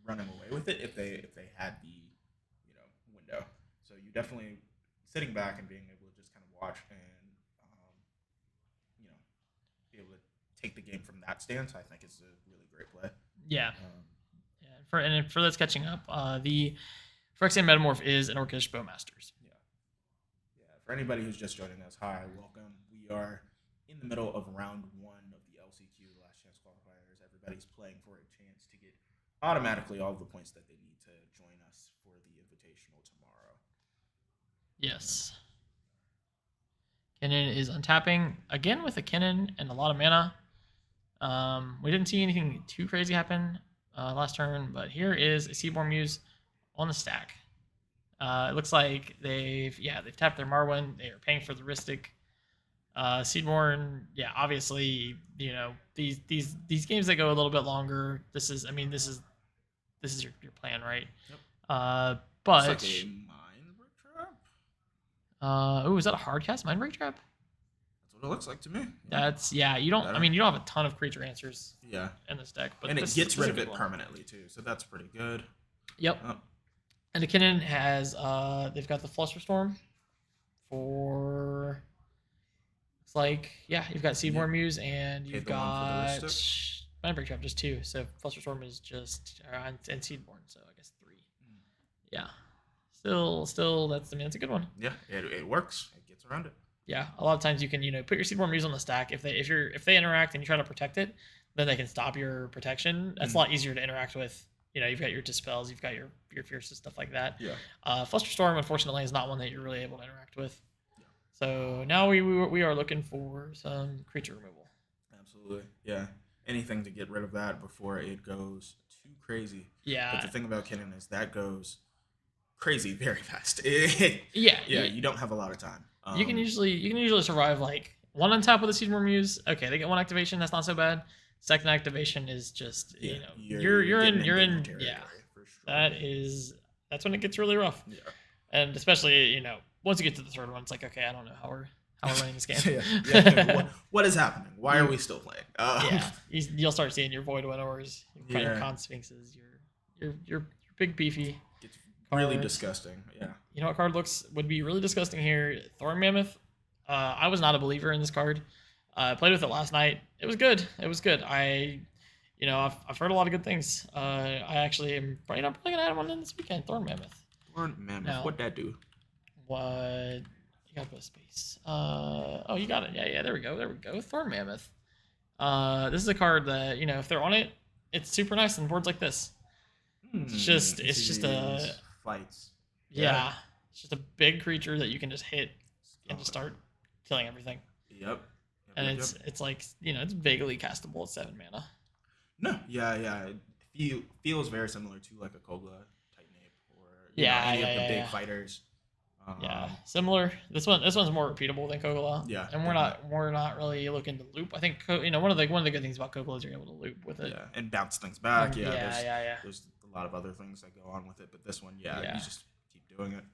running away with it if they had the, window. So you definitely sitting back and being able to just kind of watch and, be able to take the game from that stance, I think is a really great play. Yeah. For that's catching up, the Phyrexian Metamorph is an Orcish Bowmasters. Yeah. For anybody who's just joining us, hi, welcome. We are in the middle of round 1 of the LCQ, the Last Chance Qualifiers. Everybody's playing for a chance to get automatically all of the points that they need to join us for the Invitational tomorrow. Yes. Kinnan is untapping again with a Kinnan and a lot of mana. We didn't see anything too crazy happen last turn, but here is a Seaborn Muse on the stack. It looks like they've tapped their Marwin. They are paying for the Rhystic. Seedborn, yeah, obviously, these games that go a little bit longer. This is your plan, right? Yep. But It's like a Mindbreak Trap. is that a hardcast Mindbreak Trap? That's what it looks like to me. That's you don't. I mean, you don't have a ton of creature answers. Yeah. In this deck, but and it gets rid of it one. permanently too, so that's pretty good. Yep. And the Kinnan has they've got the Flusterstorm for. It's like you've got Seedborn Muse and you've got Mindbreak Trap, just 2. So Flusterstorm is just and Seedborn, so I guess 3. Yeah. Still that's it's a good one. Yeah, it works. It gets around it. Yeah, a lot of times you can put your Seedborn Muse on the stack. If they interact and you try to protect it, then they can stop your protection. That's a lot easier to interact with. You've got your Dispels, you've got your Fierces, stuff like that. Yeah. Flusterstorm, unfortunately, is not one that you're really able to interact with. So now we are looking for some creature removal. Absolutely, yeah. Anything to get rid of that before it goes too crazy. Yeah. But the thing about Kinnan is that goes crazy very fast. Yeah. You don't have a lot of time. You can usually survive like 1 on top with a Seedborn Muse. Okay, they get 1 activation. That's not so bad. Second activation is just you're in yeah. For sure. That's when it gets really rough. Yeah. And especially once you get to the third one, it's like, okay, I don't know how we're running this game. What is happening? Why are we still playing? You'll start seeing your Void Winnowers, your Con Sphinxes, your big beefy. It's really disgusting. Yeah. You know what card would be really disgusting here? Thorn Mammoth. I was not a believer in this card. I played with it last night. It was good. I've heard a lot of good things. I actually am probably gonna add one in this weekend. Thorn Mammoth. What'd that do? What? You gotta put a space. You got it. Yeah. There we go. Thorn Mammoth. This is a card that if they're on it, it's super nice in boards like this. It's just a fights. Yeah. It's just a big creature that you can just hit and just start killing everything. Yep. And it's like it's vaguely castable at 7 mana. No. Yeah. It feels very similar to like a Kogla, Titan Ape, or any of the big fighters. Similar. This one's more repeatable than Kogla. Yeah. And we're not really looking to loop. I think one of the good things about Kogla is you're able to loop with it. Yeah, and bounce things back. Yeah. There's a lot of other things that go on with it, but this one, you just keep doing it.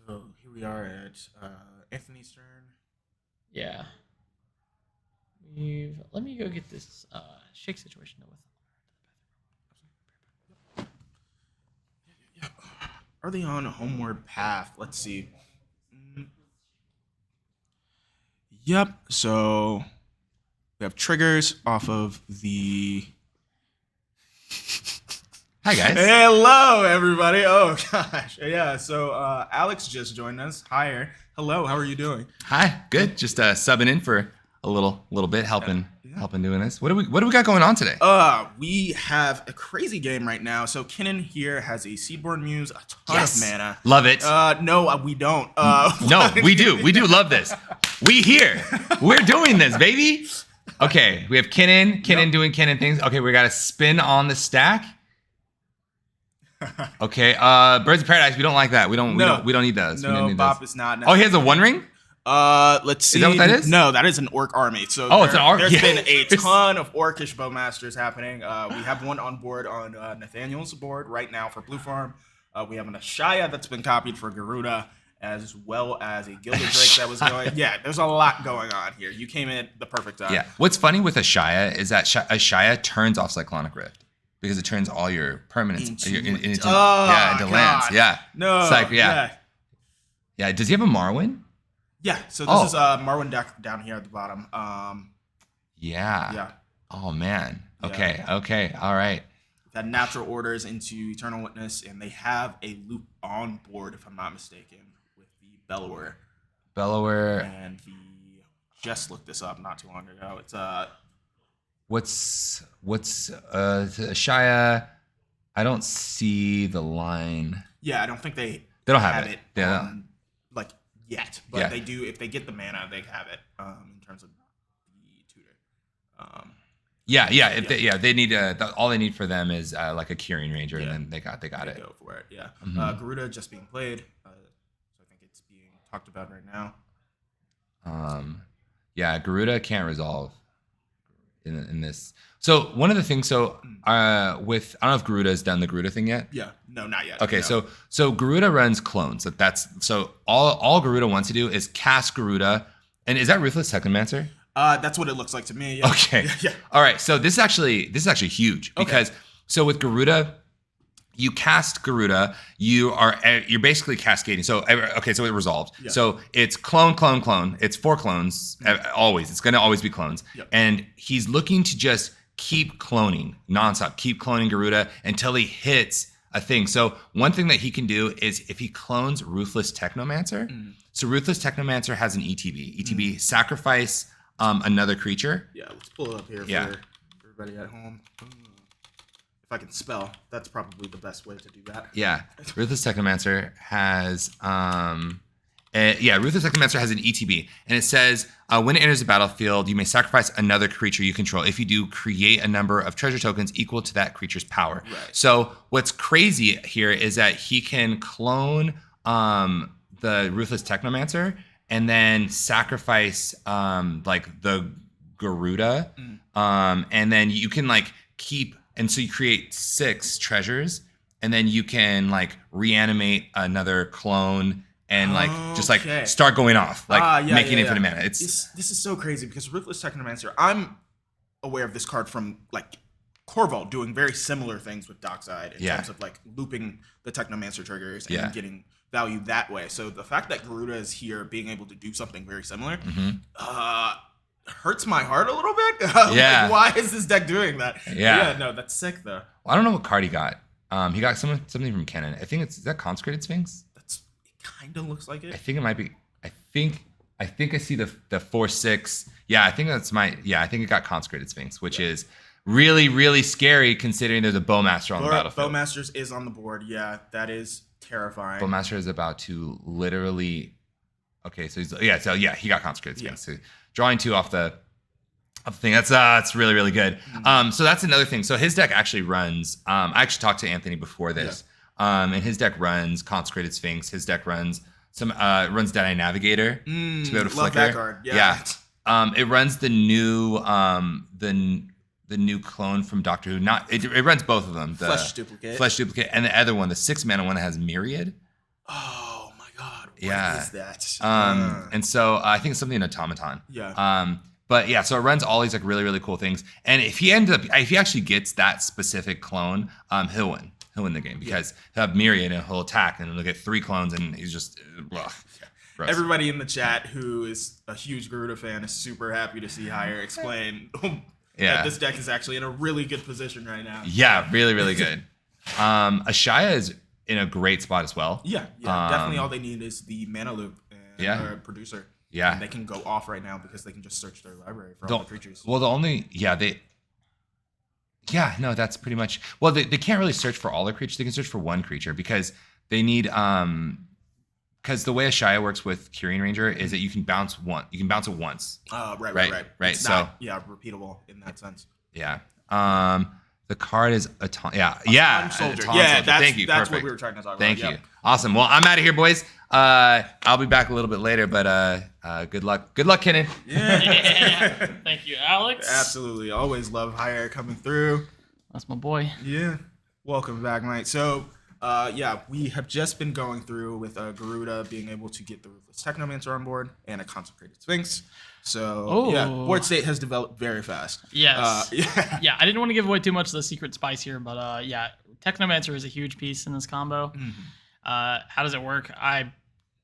So here we are at Anthony Stern. Yeah. Let me go get this shake situation with. Yeah. Are they on a homeward path? Let's see. Yep. So we have triggers off of the. Hi guys. Hello everybody. Oh gosh. Yeah. So Alex just joined us. Hi. Hello. How are you doing? Hi. Good. Just subbing in for a little bit, helping doing this. What do we got going on today? We have a crazy game right now. So Kinnan here has a Seedborn Muse, a ton of mana. Love it. No, we don't. No, we do. We do love this. We're doing this, baby. Okay, we have Kinnan doing Kinnan things. Okay, we got a spin on the stack. Okay, Birds of Paradise. We don't like that. We don't need those. No, Bop is not. Oh, he has a One Ring. Let's see. Is that what that is? No, that is an Orc army. So it's an Orc. There's been a ton of Orcish Bowmasters happening. We have one on board on Nathaniel's board right now for Blue Farm. We have an Ashaya that's been copied for Garuda, as well as a Gilded Drake that was going. Yeah, there's a lot going on here. You came in at the perfect time. Yeah. What's funny with Ashaya is that Ashaya turns off Cyclonic Rift. Because it turns all your permanents into lands. Yeah. No. It's like, yeah. Does he have a Marwin? Yeah. So this is Marwin deck down here at the bottom. Yeah. Oh man. Okay. All right. We've had Natural Orders into Eternal Witness, and they have a loop on board, if I'm not mistaken, with the Bellower. And just looked this up not too long ago. It's What's Shia? I don't see the line. Yeah, I don't think they don't have it. Yet, but they do. If they get the mana, they have it in terms of the tutor. Yeah. They need all they need for them is like a Curing Ranger, and then they got it. Go for it. Yeah. Mhm. Garuda just being played. So I think it's being talked about right now. Yeah, Garuda can't resolve in this. So one of the things, with I don't know if Garuda has done the Garuda thing yet. Yeah, no, not yet. Okay, no. so Garuda runs clones. So all Garuda wants to do is cast Garuda, and is that Ruthless Technomancer? That's what it looks like to me. Yeah. Okay. Yeah. All right. So this is actually huge because so with Garuda, you cast Garuda, you're basically cascading. So so it resolved. Yeah. So it's clone. It's 4 clones always. It's gonna always be clones. Yep. And he's looking to just keep cloning nonstop, keep cloning Garuda until he hits a thing. So one thing that he can do is if he clones Ruthless Technomancer. So Ruthless Technomancer has an ETB. Sacrifice another creature. Yeah, let's pull it up here Yeah. for everybody at home. If I can spell, that's probably the best way to do that. Yeah, Ruthless Technomancer has Ruthless Technomancer has an ETB, and it says when it enters the battlefield, you may sacrifice another creature you control. If you do, create a number of treasure tokens equal to that creature's power. Right. So what's crazy here is that he can clone the Ruthless Technomancer and then sacrifice like the Garuda, and then you can like keep. And so you create 6 treasures, and then you can like reanimate another clone and like just like start going off, like making infinite mana. This is so crazy because Ruthless Technomancer, I'm aware of this card from like Corval doing very similar things with Dockside in terms of like looping the Technomancer triggers and getting value that way. So the fact that Garuda is here being able to do something very similar, hurts my heart a little bit. Like, why is this deck doing that? Yeah, no, that's sick though. Well, I don't know what card he got. He got something from Kennen. I think is that Consecrated Sphinx? It kind of looks like it. I think it might be. I think I see the 4/6. Yeah, I think that's my. Yeah, I think it got Consecrated Sphinx, which is really, really scary considering there's a Bowmaster on the battlefield. Bowmasters is on the board. Yeah, that is terrifying. Bowmaster is about to literally. Okay, so he got Consecrated Sphinx. So drawing 2 off the thing. That's really, really good. So that's another thing. So his deck actually runs. I actually talked to Anthony before this. And his deck runs Consecrated Sphinx. His deck runs runs Deadeye Navigator to be able to love flicker. that card. Yeah. It runs the new the new clone from Doctor Who. It runs both of them. The Flesh Duplicate. Flesh Duplicate, and the other one, the 6 mana one that has Myriad. Oh my god. What is that? And so I think it's something in Automaton. Yeah. But yeah, so it runs all these like really, really cool things. And if he actually gets that specific clone, he'll win. He'll win the game because he'll have Myriad and he'll attack and he'll get 3 clones and he's just gross. Everybody in the chat who is a huge Garuda fan is super happy to see Hire explain that this deck is actually in a really good position right now. Yeah, really, really good. Ashaya is in a great spot as well. Yeah, definitely all they need is the mana loop and a producer. Yeah. And they can go off right now because they can just search their library for all the creatures. Well, that's pretty much. Well, they can't really search for all their creatures. They can search for one creature because they need because the way Ashaya works with Curing Ranger is that you can bounce it once. Right. It's so not, repeatable in that sense. Yeah. The card is a Soldier. Thank you. That's Perfect. what we were trying to talk about. Thank you. Awesome. Well, I'm out of here, boys. I'll be back a little bit later, but good luck. Good luck, Kennen. Yeah. Thank you, Alex. Absolutely. Always love Hire coming through. That's my boy. Yeah. Welcome back, mate. So, we have just been going through with Garuda being able to get the Ruthless Technomancer on board and a Consecrated Sphinx. So, board state has developed very fast. Yes. I didn't want to give away too much of the secret spice here, but Technomancer is a huge piece in this combo. Mm-hmm. How does it work? I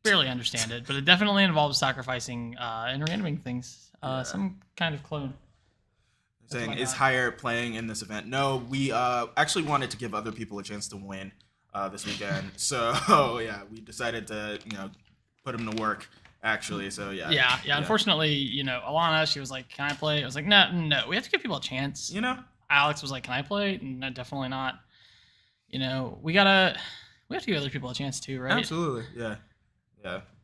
barely understand it, but it definitely involves sacrificing and reanimating things. Some kind of clone. Saying, is Hire playing in this event? No, we actually wanted to give other people a chance to win this weekend. So, we decided to, put him to work, actually. So, Yeah. Unfortunately, Alana, she was like, can I play? I was like, no. We have to give people a chance. Alex was like, can I play? No, definitely not. We have to give other people a chance too, right? Absolutely. Yeah.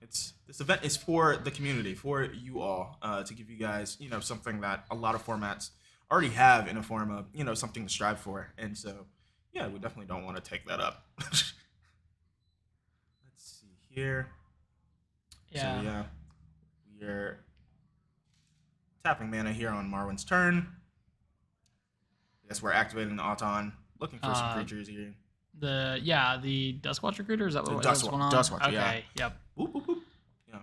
This event is for the community, for you all, to give you guys, something that a lot of formats already have in a form of, something to strive for. And so, yeah, we definitely don't want to take that up. Let's see here. Yeah. So, yeah, we're tapping mana here on Marwin's turn. I guess we're activating the Auton, looking for some creatures here. The Duskwatch Recruiter, is that what was going on? Duskwatch, okay, yeah. Yep. Boop, boop, boop. Yeah.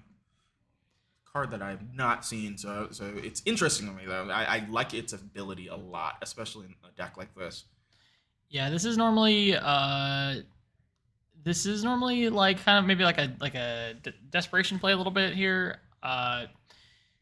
Card that I have not seen, so it's interesting to me though. I like its ability a lot, especially in a deck like this. Yeah, this is normally like kind of maybe like a desperation play a little bit here.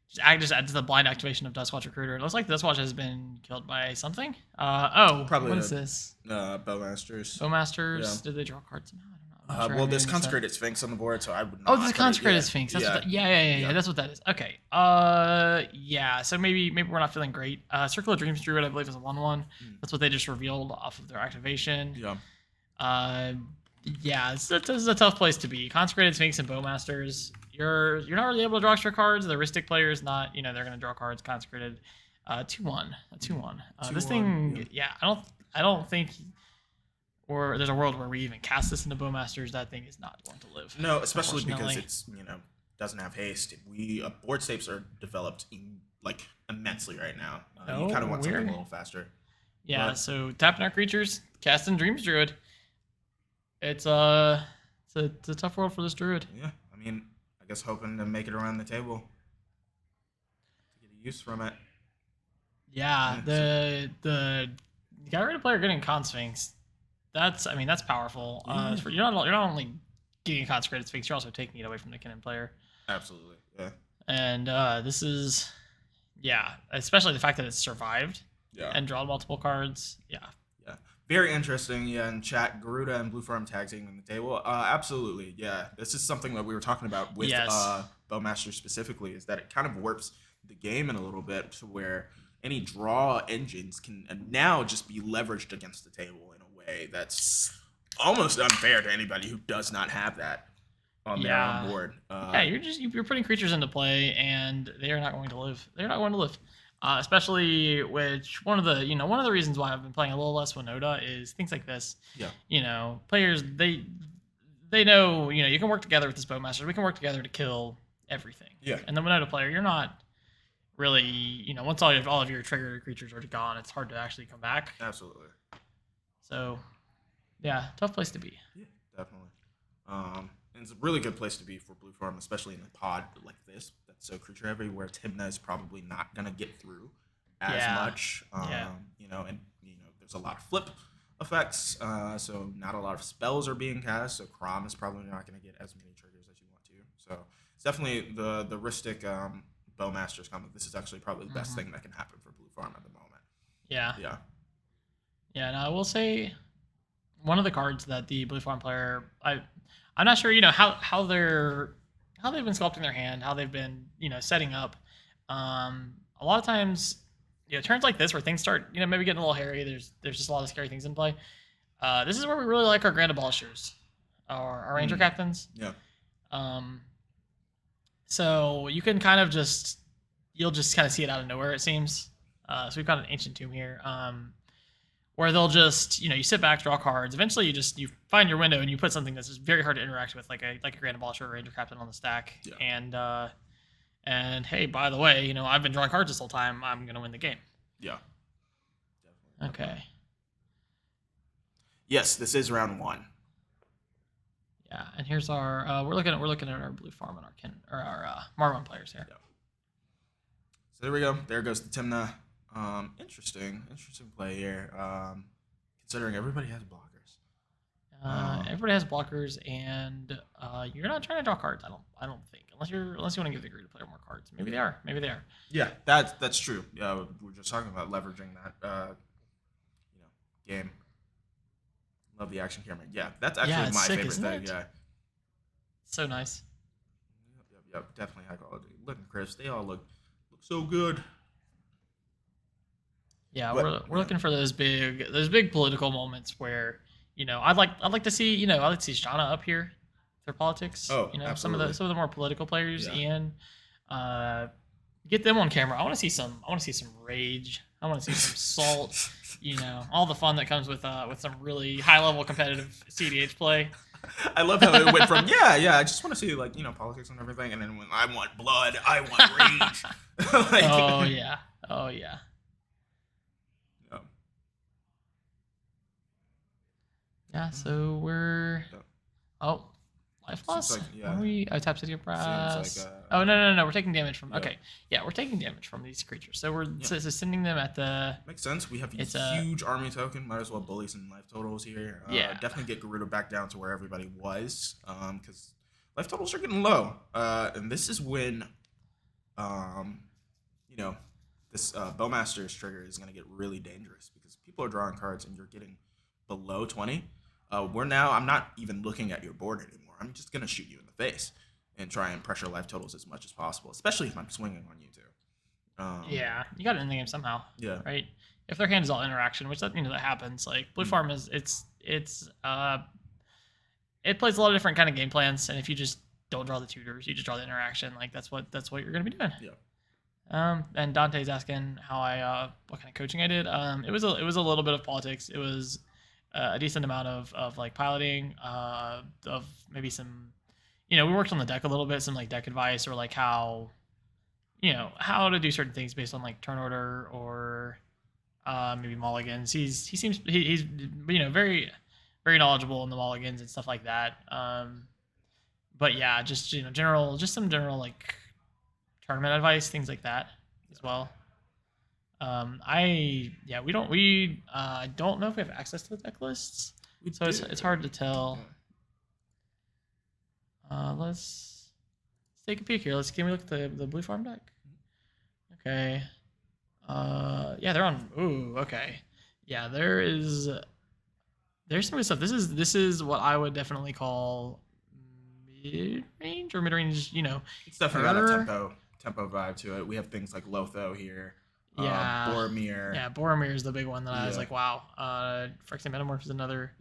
Just adds the blind activation of Duskwatch Recruiter. It looks like Duskwatch has been killed by something. Probably what is this? Bowmasters. Bowmasters. Yeah. Did they draw cards somehow? I don't know. Well, there's Consecrated Sphinx on the board, so I would not. Oh, there's Consecrated Sphinx. That's yeah. That's what that is. Okay. Yeah. So maybe we're not feeling great. Circle of Dreams Druid, I believe, is a 1/1. That's what they just revealed off of their activation. Yeah. Yeah. This is a tough place to be. Consecrated Sphinx and Bowmasters. You're not really able to draw extra cards. The Ristic player's not. They're going to draw cards. Consecrated. 2/1. A 2/1. This thing. Yeah. I don't think. Or there's a world where we even cast this into Bowmasters. That thing is not going to live. No, especially because it's doesn't have haste. Board shapes are developed immensely right now. You kind of want something a little faster. Yeah. So tapping our creatures, casting Dreams Druid. It's a tough world for this Druid. Yeah. I guess hoping to make it around the table to get a use from it. Yeah. The Gyarados player getting Con Sphinx. That's powerful. You're not only getting a Consecrated Sphinx, you're also taking it away from the Kinnan player. Absolutely, yeah. And this is, especially the fact that it's survived and drawn multiple cards. Yeah. Very interesting. Yeah, in chat, Garuda and Blue Farm tag teaming on the table. Absolutely, yeah. This is something that we were talking about with Bowmaster specifically, is that it kind of warps the game in a little bit to where any draw engines can now just be leveraged against the table in a way that's almost unfair to anybody who does not have that on their own board. You're putting creatures into play, and they are not going to live. They're not going to live. Especially which one of the reasons why I've been playing a little less Winota is things like this. Yeah. Players they know you can work together with this Bowmaster. We can work together to kill everything. Yeah. And the Winota player, you're not really once all of your trigger creatures are gone, it's hard to actually come back. Absolutely. So, yeah, tough place to be. Yeah, definitely. And it's a really good place to be for Blue Farm, especially in a pod like this that's so creature heavy, where Tymna is probably not gonna get through as much. There's a lot of flip effects, so not a lot of spells are being cast. So Crom is probably not gonna get as many triggers as you want to. So it's definitely the Ristic Bowmasters coming. This is actually probably the best thing that can happen for Blue Farm at the moment. Yeah. Yeah. Yeah, and I will say one of the cards that the Blue Farm player, I'm not sure, how they've been sculpting their hand, how they've been, setting up. A lot of times, turns like this where things start, maybe getting a little hairy. There's just a lot of scary things in play. This is where we really like our Grand Abolishers, our Ranger Captains. Yeah. So you can kind of you'll just kind of see it out of nowhere, it seems. So we've got an Ancient Tomb here. Where they'll just, you sit back, draw cards. Eventually, you find your window and you put something that's just very hard to interact with, like a Grand Abolisher or Ranger Captain on the stack. Yeah. And hey, by the way, I've been drawing cards this whole time. I'm gonna win the game. Yeah. Definitely. Okay. Yes, this is round 1. Yeah, and here's our we're looking at our Blue Farm and our Marwan players here. Yeah. So there we go. There goes the Tymna. Interesting play here. Considering everybody has blockers. Everybody has blockers, and you're not trying to draw cards. I don't think, unless you want to give the Garuda player more cards. Maybe they are. Yeah, that's true. Yeah, we're just talking about leveraging that. Game. Love the action camera. Yeah, that's actually my favorite thing. Yeah. So nice. Yep. Definitely high quality. Looking crisp. They all look so good. Yeah, we're looking for those big political moments where I'd like to see Shana up here for politics. Oh, absolutely. some of the more political players, yeah. and get them on camera. I want to see some rage. I want to see some salt. All the fun that comes with some really high level competitive cedh play. I love how it went from I just want to see politics and everything, and then when I want blood, I want rage. Oh yeah. Yeah. So we're life loss. Seems like, Are we? Tap city of brass. Seems like, oh no, we're taking damage from. Yeah. Okay, yeah, we're taking damage from these creatures. So we're so sending them at the. Makes sense. We have a huge army token. Might as well bully some life totals here. Definitely get Garuda back down to where everybody was, because life totals are getting low. And this is when, this Bowmaster's trigger is going to get really dangerous because people are drawing cards and you're getting below 20. I'm not even looking at your board anymore. I'm just going to shoot you in the face and try and pressure life totals as much as possible, especially if I'm swinging on you two. You got it in the game somehow. Yeah. Right. If their hand is all interaction, which that happens. Like Blue Farm is it plays a lot of different kind of game plans, and if you just don't draw the tutors, you just draw the interaction. Like that's what you're going to be doing. Yeah. And Dante's asking how what kind of coaching I did. It was a little bit of politics. It was a decent amount of like piloting, of maybe some, we worked on the deck a little bit, some like deck advice or like how to do certain things based on like turn order or maybe mulligans. He's very, very knowledgeable in the mulligans and stuff like that. But yeah, just some general like tournament advice, things like that as well. I don't know if we have access to the deck lists, so it's hard to tell. Let's take a peek here. Can we look at the Blue Farm deck? Okay. They're on. Ooh, okay. Yeah, there's some good stuff. This is what I would definitely call mid-range. It's definitely got a tempo vibe to it. We have things like Lotho here. Boromir. Yeah, Boromir is the big one that I was like, wow. Phyrexian Metamorph is another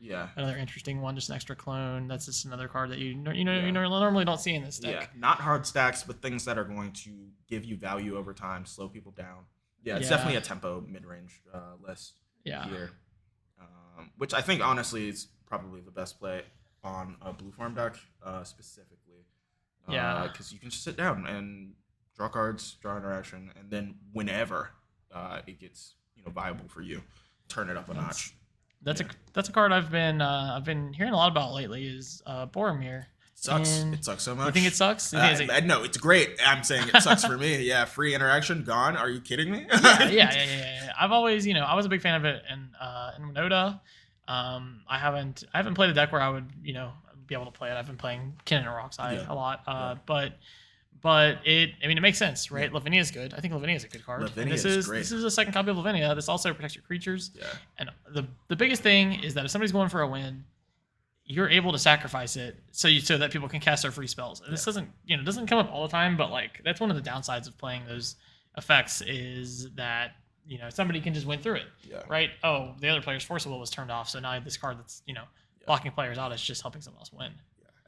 interesting one, just an extra clone. That's just another card that you normally don't see in this deck. Yeah, not hard stacks, but things that are going to give you value over time, slow people down. Yeah, it's definitely a tempo mid-range list here, which I think honestly is probably the best play on a Blue Farm deck specifically. Because you can just sit down and draw cards, draw interaction, and then whenever it gets viable for you, turn it up a notch. That's a card I've been hearing a lot about lately. Is Boromir. Sucks. It sucks so much. You think it sucks? No, it's great. I'm saying it sucks for me. Yeah, free interaction gone. Are you kidding me? Yeah. I've always, I was a big fan of it in Winota. I haven't played a deck where I would, be able to play it. I've been playing Kinnan and Rockside a lot. But it makes sense, right? Yeah. Lavinia is good. I think Lavinia is a good card. Lavinia is great. This is a second copy of Lavinia. This also protects your creatures. Yeah. And the biggest thing is that if somebody's going for a win, you're able to sacrifice it so that people can cast their free spells. And this doesn't come up all the time, but like that's one of the downsides of playing those effects is that somebody can just win through it. Yeah. Right? Oh, the other player's Force of Will was turned off, so now I have this card that's blocking players out. It's just helping someone else win.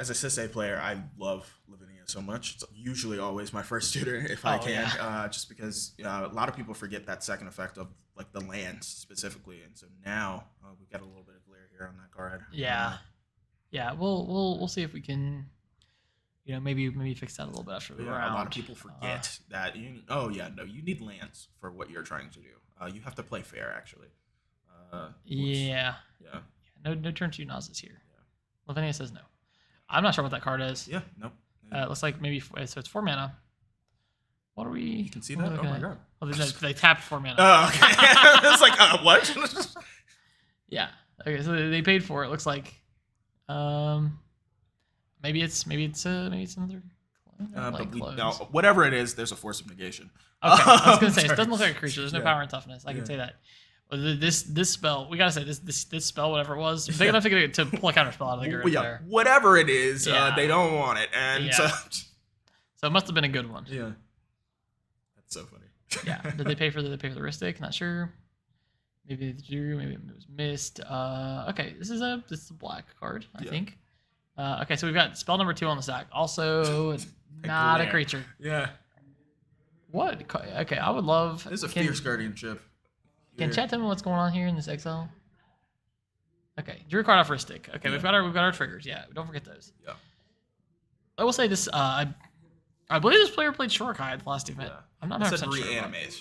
As a cedh player, I love Lavinia so much. It's usually always my first tutor if I can, just because a lot of people forget that second effect of like the lands specifically, and so now we've got a little bit of glare here on that card. We'll see if we can, maybe fix that a little bit after the round. A lot of people forget that you need lands for what you're trying to do. You have to play fair, actually. No turn 2 Nazis here. Lavinia says no. I'm not sure what that card is. Yeah, nope. It looks like maybe so it's 4 mana. What are we? You can see that. Oh my god. Well, they tapped 4 mana. Oh, okay. It's like what? Yeah. Okay, so they paid for it. Looks like. Maybe it's another. Whatever it is, there's a force of negation. Okay, I was gonna say it doesn't look like a creature. There's no power and toughness. I can say that. This spell, we gotta say this spell, whatever it was, big enough to pull a counter spell out of the Garuda there. Whatever it is, they don't want it, and so it must have been a good one. Yeah, that's so funny. Yeah, did they pay for the Ristic? Not sure. Maybe they drew. Maybe it was missed. Okay, this is a black card, I think. Okay, so we've got spell number 2 on the stack. Also, not a creature. Yeah. What? Okay, I would love. This is a fierce guardianship. Can chat tell me what's going on here in this XL? Okay, drew a card off wrist stick. Okay, we've got our triggers. Yeah, don't forget those. Yeah. I will say this. I believe this player played Shorkai at the last event. Yeah. I'm not It 100% said sure. reanimate.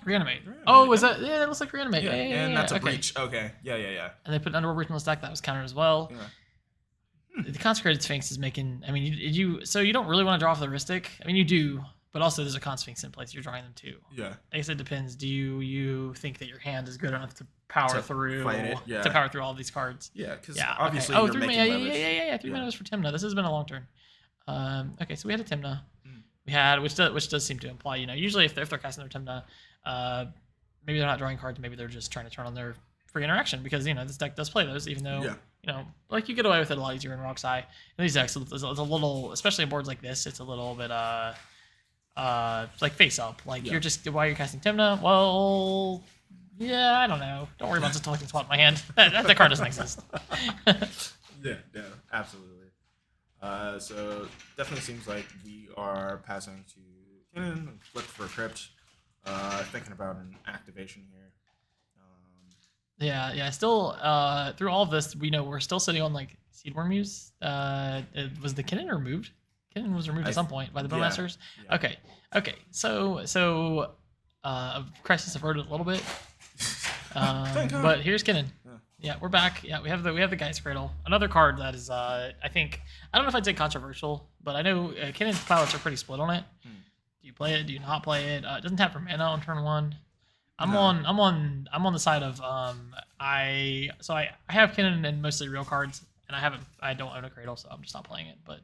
Reanimate. Reanimate, Oh, is yeah. that? Yeah, that looks like reanimate. Yeah, Yeah, and that's a okay. breach. Okay. Yeah. And they put underworld breach in the stack. That was countered as well. Yeah. The consecrated sphinx is making. I mean, so you don't really want to draw off the heuristic. I mean, you do, but also there's a con sphinx in place. You're drawing them too. Yeah. I guess it depends. Do you think that your hand is good enough to power To through fight it, yeah. to power through all these cards? Yeah, because Yeah. obviously Okay. Oh, you're 3 making mana. leverage. Yeah. 3 Yeah. mana was for Timna. This has been a long turn. Okay, so we had a Timna. Mm. We had, which does seem to imply, usually if they're casting their Timna, maybe they're not drawing cards. Maybe they're just trying to turn on their free interaction because this deck does play those, even though like you get away with it a lot easier in Rock's Eye. In these decks, it's a little, especially in boards like this, it's a little bit like face up. Like you're just, why are you casting Timna? Well, yeah, I don't know. Don't worry about just collecting spot in my hand. That card doesn't exist. Yeah, absolutely. So definitely seems like we are passing to Cannon, look for a crypt. Thinking about an activation here. Yeah. Still, through all of this, we know we're still sitting on like Seedworm use. Was the Kinnan removed? Kinnan was removed at some point by the Bowmasters. Yeah. Okay. So, Crisis averted a little bit. Thank God. But here's Kinnan. Yeah, we're back. Yeah, we have the Guy's Cradle. Another card that is, I don't know if I'd say controversial, but I know Kinnan's pilots are pretty split on it. Do you play it? Do you not play it? It doesn't tap for mana on turn 1. I'm on the side of I have Kinnan and mostly real cards, and I don't own a Cradle, so I'm just not playing it. But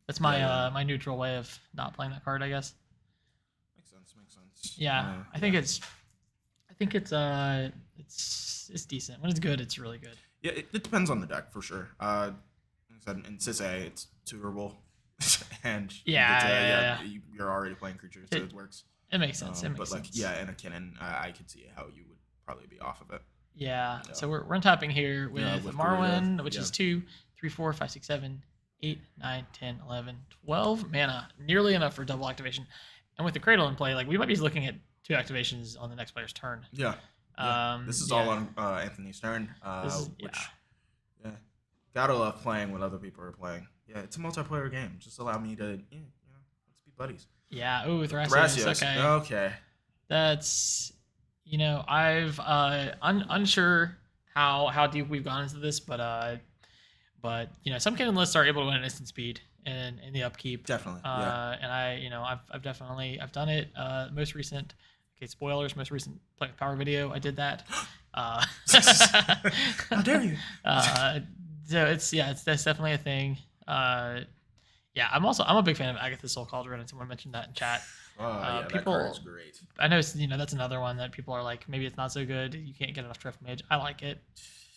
that's my my neutral way of not playing that card, I guess. Makes sense. Yeah, I think it's decent. When it's good, it's really good. Yeah, it depends on the deck for sure. Like I said, in cedh, it's tutorable, and you're already playing creatures, so it works. It makes sense. In a Kinnan, I could see how you would probably be off of it. Yeah. So we're untapping here with Marwyn, Garuda, which is 2, 3, 4, 5, 6, 7, 8, 9, 10, 11, 12 mana, nearly enough for double activation. And with the Cradle in play, like we might be looking at 2 activations on the next player's turn. Yeah. This is all on Anthony's turn, gotta love playing when other people are playing. Yeah, it's a multiplayer game. Just allow me to, let's be buddies. Yeah. Ooh, Thrasios. Okay. That's, I've unsure how deep we've gone into this, but some Kinnan lists are able to win at instant speed in the upkeep. Definitely. And I've done it. Most recent. Okay, spoilers. Most recent Play with Power video, I did that. How dare you? So that's definitely a thing. I'm a big fan of Agatha's Soul Cauldron, and someone mentioned that in chat. That card is great. I know that's another one that people are like, maybe it's not so good. You can't get enough Drift Mage. I like it.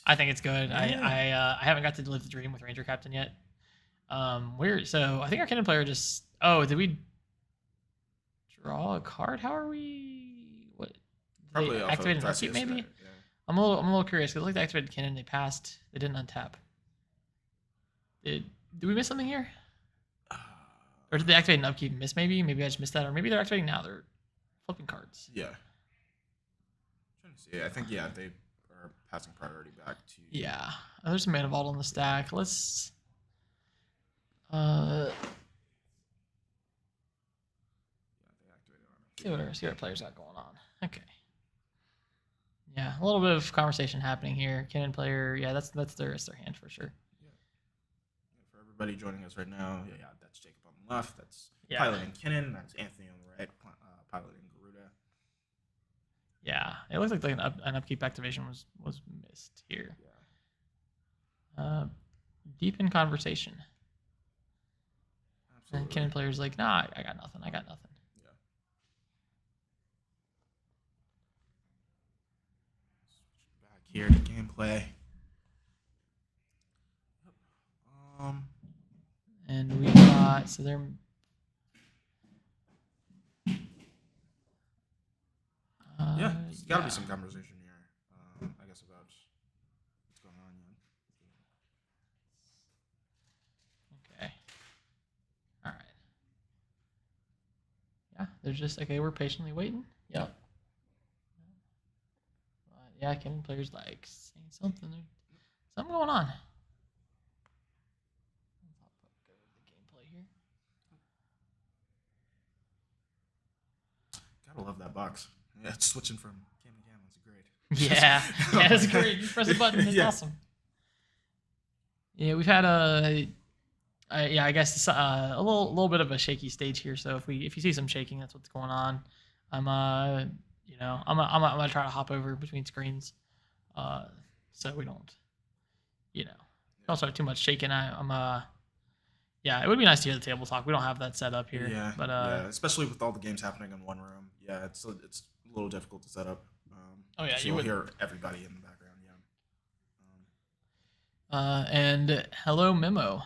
I think it's good. Yeah. I haven't got to live the dream with Ranger Captain yet. So I think our Kinnan player just. Oh, did we draw a card? How are we? What? Probably they off activated of an upkeep, Thrasios, maybe. yeah. I'm a little curious because like they activated Kinnan, they passed. They didn't untap. Did we miss something here? Or did they activate an upkeep and miss maybe? Maybe I just missed that. Or maybe they're activating now. They're flipping cards. Yeah. I'm trying to see. I think, they are passing priority back to... Yeah. Oh, there's a Mana Vault on the stack. Let's... see what our players got going on. Okay. Yeah, a little bit of conversation happening here. Kinnan player, that's their hand for sure. For everybody joining us right now, that's Jacob on the left. That's piloting Kinnan. That's Anthony on the right, piloting Garuda. Yeah, it looks like an upkeep activation was missed here. Yeah. Deep in conversation. Absolutely. And Kinnan player's like, nah, I got nothing. Yeah. Back here to gameplay. And we got they're. There's got to be some conversation here. I guess about what's going on. Okay. All right. Yeah, they're just okay. We're patiently waiting. Yep. Yeah, Cannon players like saying something. Something going on. Go to the gameplay here. Gotta love that box. Yeah, it's switching from cam to cam. That's great. Yeah, that's great. You press a button. It's awesome. Yeah, we've had I guess it's, a little bit of a shaky stage here. So if you see some shaking, that's what's going on. I'm gonna try to hop over between screens, so we don't, also too much shaking. Yeah, it would be nice to hear the table talk. We don't have that set up here. Yeah, but especially with all the games happening in one room. Yeah, it's a little difficult to set up. Oh yeah, so you would hear everybody in the background. Yeah. And hello, Memo.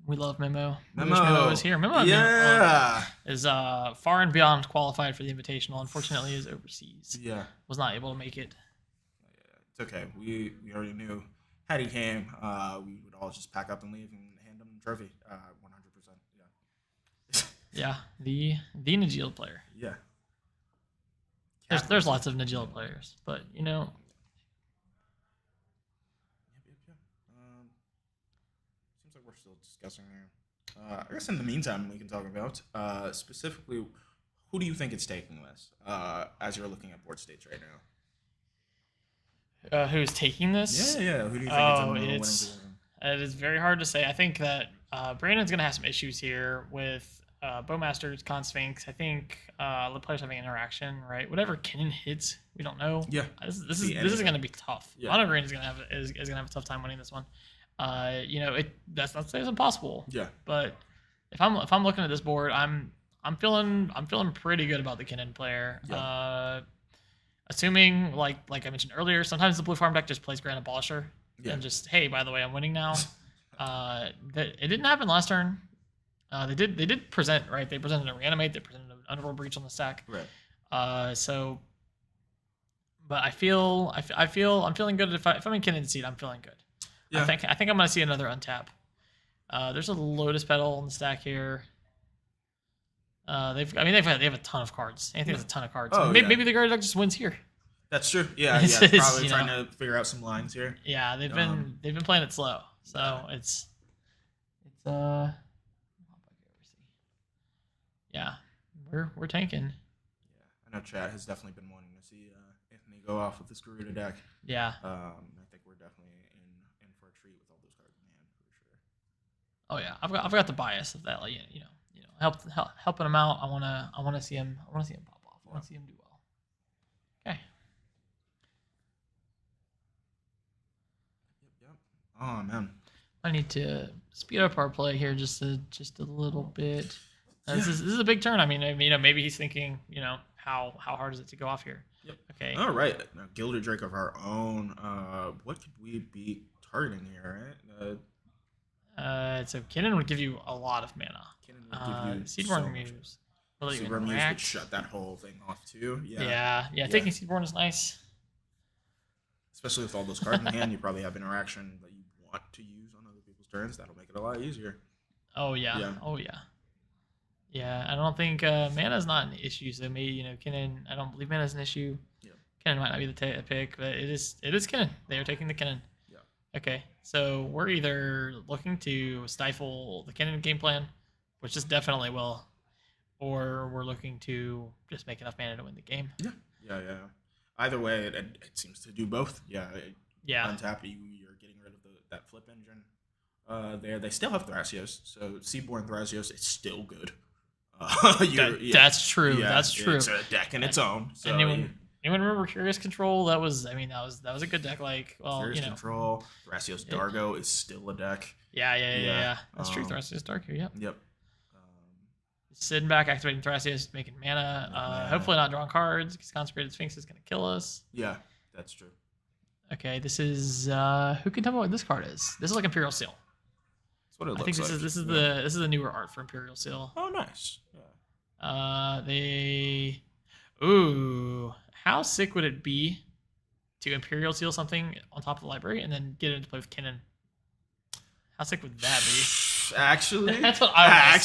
We love Memo. Memo. Memo is here. Memo, Yeah. is far and beyond qualified for the Invitational. Unfortunately, is overseas. Yeah. Was not able to make it. Yeah, it's okay. We already knew had he came, we would all just pack up and leave and hand him the trophy. 100%. Yeah. Yeah, the Najil player. Yeah. There's lots of Najil players, but Yep. Seems like we're still discussing there. I guess in the meantime, we can talk about specifically who do you think it's taking this as you're looking at board states right now? Who's taking this? Yeah. Who do you think is in the winning It is very hard to say. I think that Brandon's gonna have some issues here with Bowmasters, Con Sphinx. I think the players having interaction, right? Whatever Kinnan hits, we don't know. Yeah. This is gonna be tough. Yeah. Mono Green is gonna have a tough time winning this one. That's not to say it's impossible. Yeah. But if I'm looking at this board, I'm feeling pretty good about the Kinnan player. Yeah. Assuming like I mentioned earlier, sometimes the blue farm deck just plays Grand Abolisher and just, hey, by the way, I'm winning now. It didn't happen last turn. They did present, right? They presented a reanimate. They presented an underworld breach on the stack. Right. But I'm feeling good. If I'm in Kinnan seed, I'm feeling good. Yeah. I think I'm gonna see another untap. There's a Lotus Petal on the stack here. They have a ton of cards. Anthony has a ton of cards. Oh, maybe the guard deck just wins here. That's true. Yeah. It's Probably trying to figure out some lines here. Yeah, they've been playing it slow, so it's yeah, we're tanking. Yeah, I know Chad has definitely been wanting to see Anthony go off with this Garuda deck. Yeah. I think we're definitely in for a treat with all those cards in hand for sure. Oh yeah, I've got the bias of that, like helping him out. I wanna see him pop off. I wanna see him do well. Okay. Yep. Oh man. I need to speed up our play here just a little bit. This is a big turn. I mean, maybe he's thinking, how hard is it to go off here? Yep. Okay. All right. Now, Gilded Drake of our own. What could we be targeting here? Right. So Kinnan would give you a lot of mana. Kinnan would give you Seedborn Muse. Seedborn Muse would shut that whole thing off too. Yeah. Yeah. Taking Seedborn is nice. Especially with all those cards in hand, you probably have interaction that you want to use on other people's turns. That'll make it a lot easier. Oh yeah. Oh yeah. Yeah, I don't think mana is not an issue. So maybe Kinnan. I don't believe mana is an issue. Yeah. Kinnan might not be the pick, but it is Kinnan. They are taking the Kinnan. Yeah. Okay, so we're either looking to stifle the Kinnan game plan, which is definitely will, or we're looking to just make enough mana to win the game. Yeah. Either way, it seems to do both. Yeah. Untap, you're getting rid of that flip engine. They still have Thrasios, so Seaborn Thrasios is still good. That's true. Yeah, that's true. It's a deck in its own. So anyone remember Curious Control? That was a good deck. Curious Control, Thrasios Dargo is still a deck. Yeah. That's true. Thrasios Dargo. Yep. Sitting back, activating Thrasios, making mana. Hopefully not drawing cards because Consecrated Sphinx is gonna kill us. Yeah, that's true. Okay, this is who can tell me what this card is? This is like Imperial Seal. That's what it looks I think like. this is the newer art for Imperial Seal. Oh, nice. Yeah. How sick would it be to Imperial Seal something on top of the library and then get it into play with Kinnan? How sick would that be? Actually, that's what I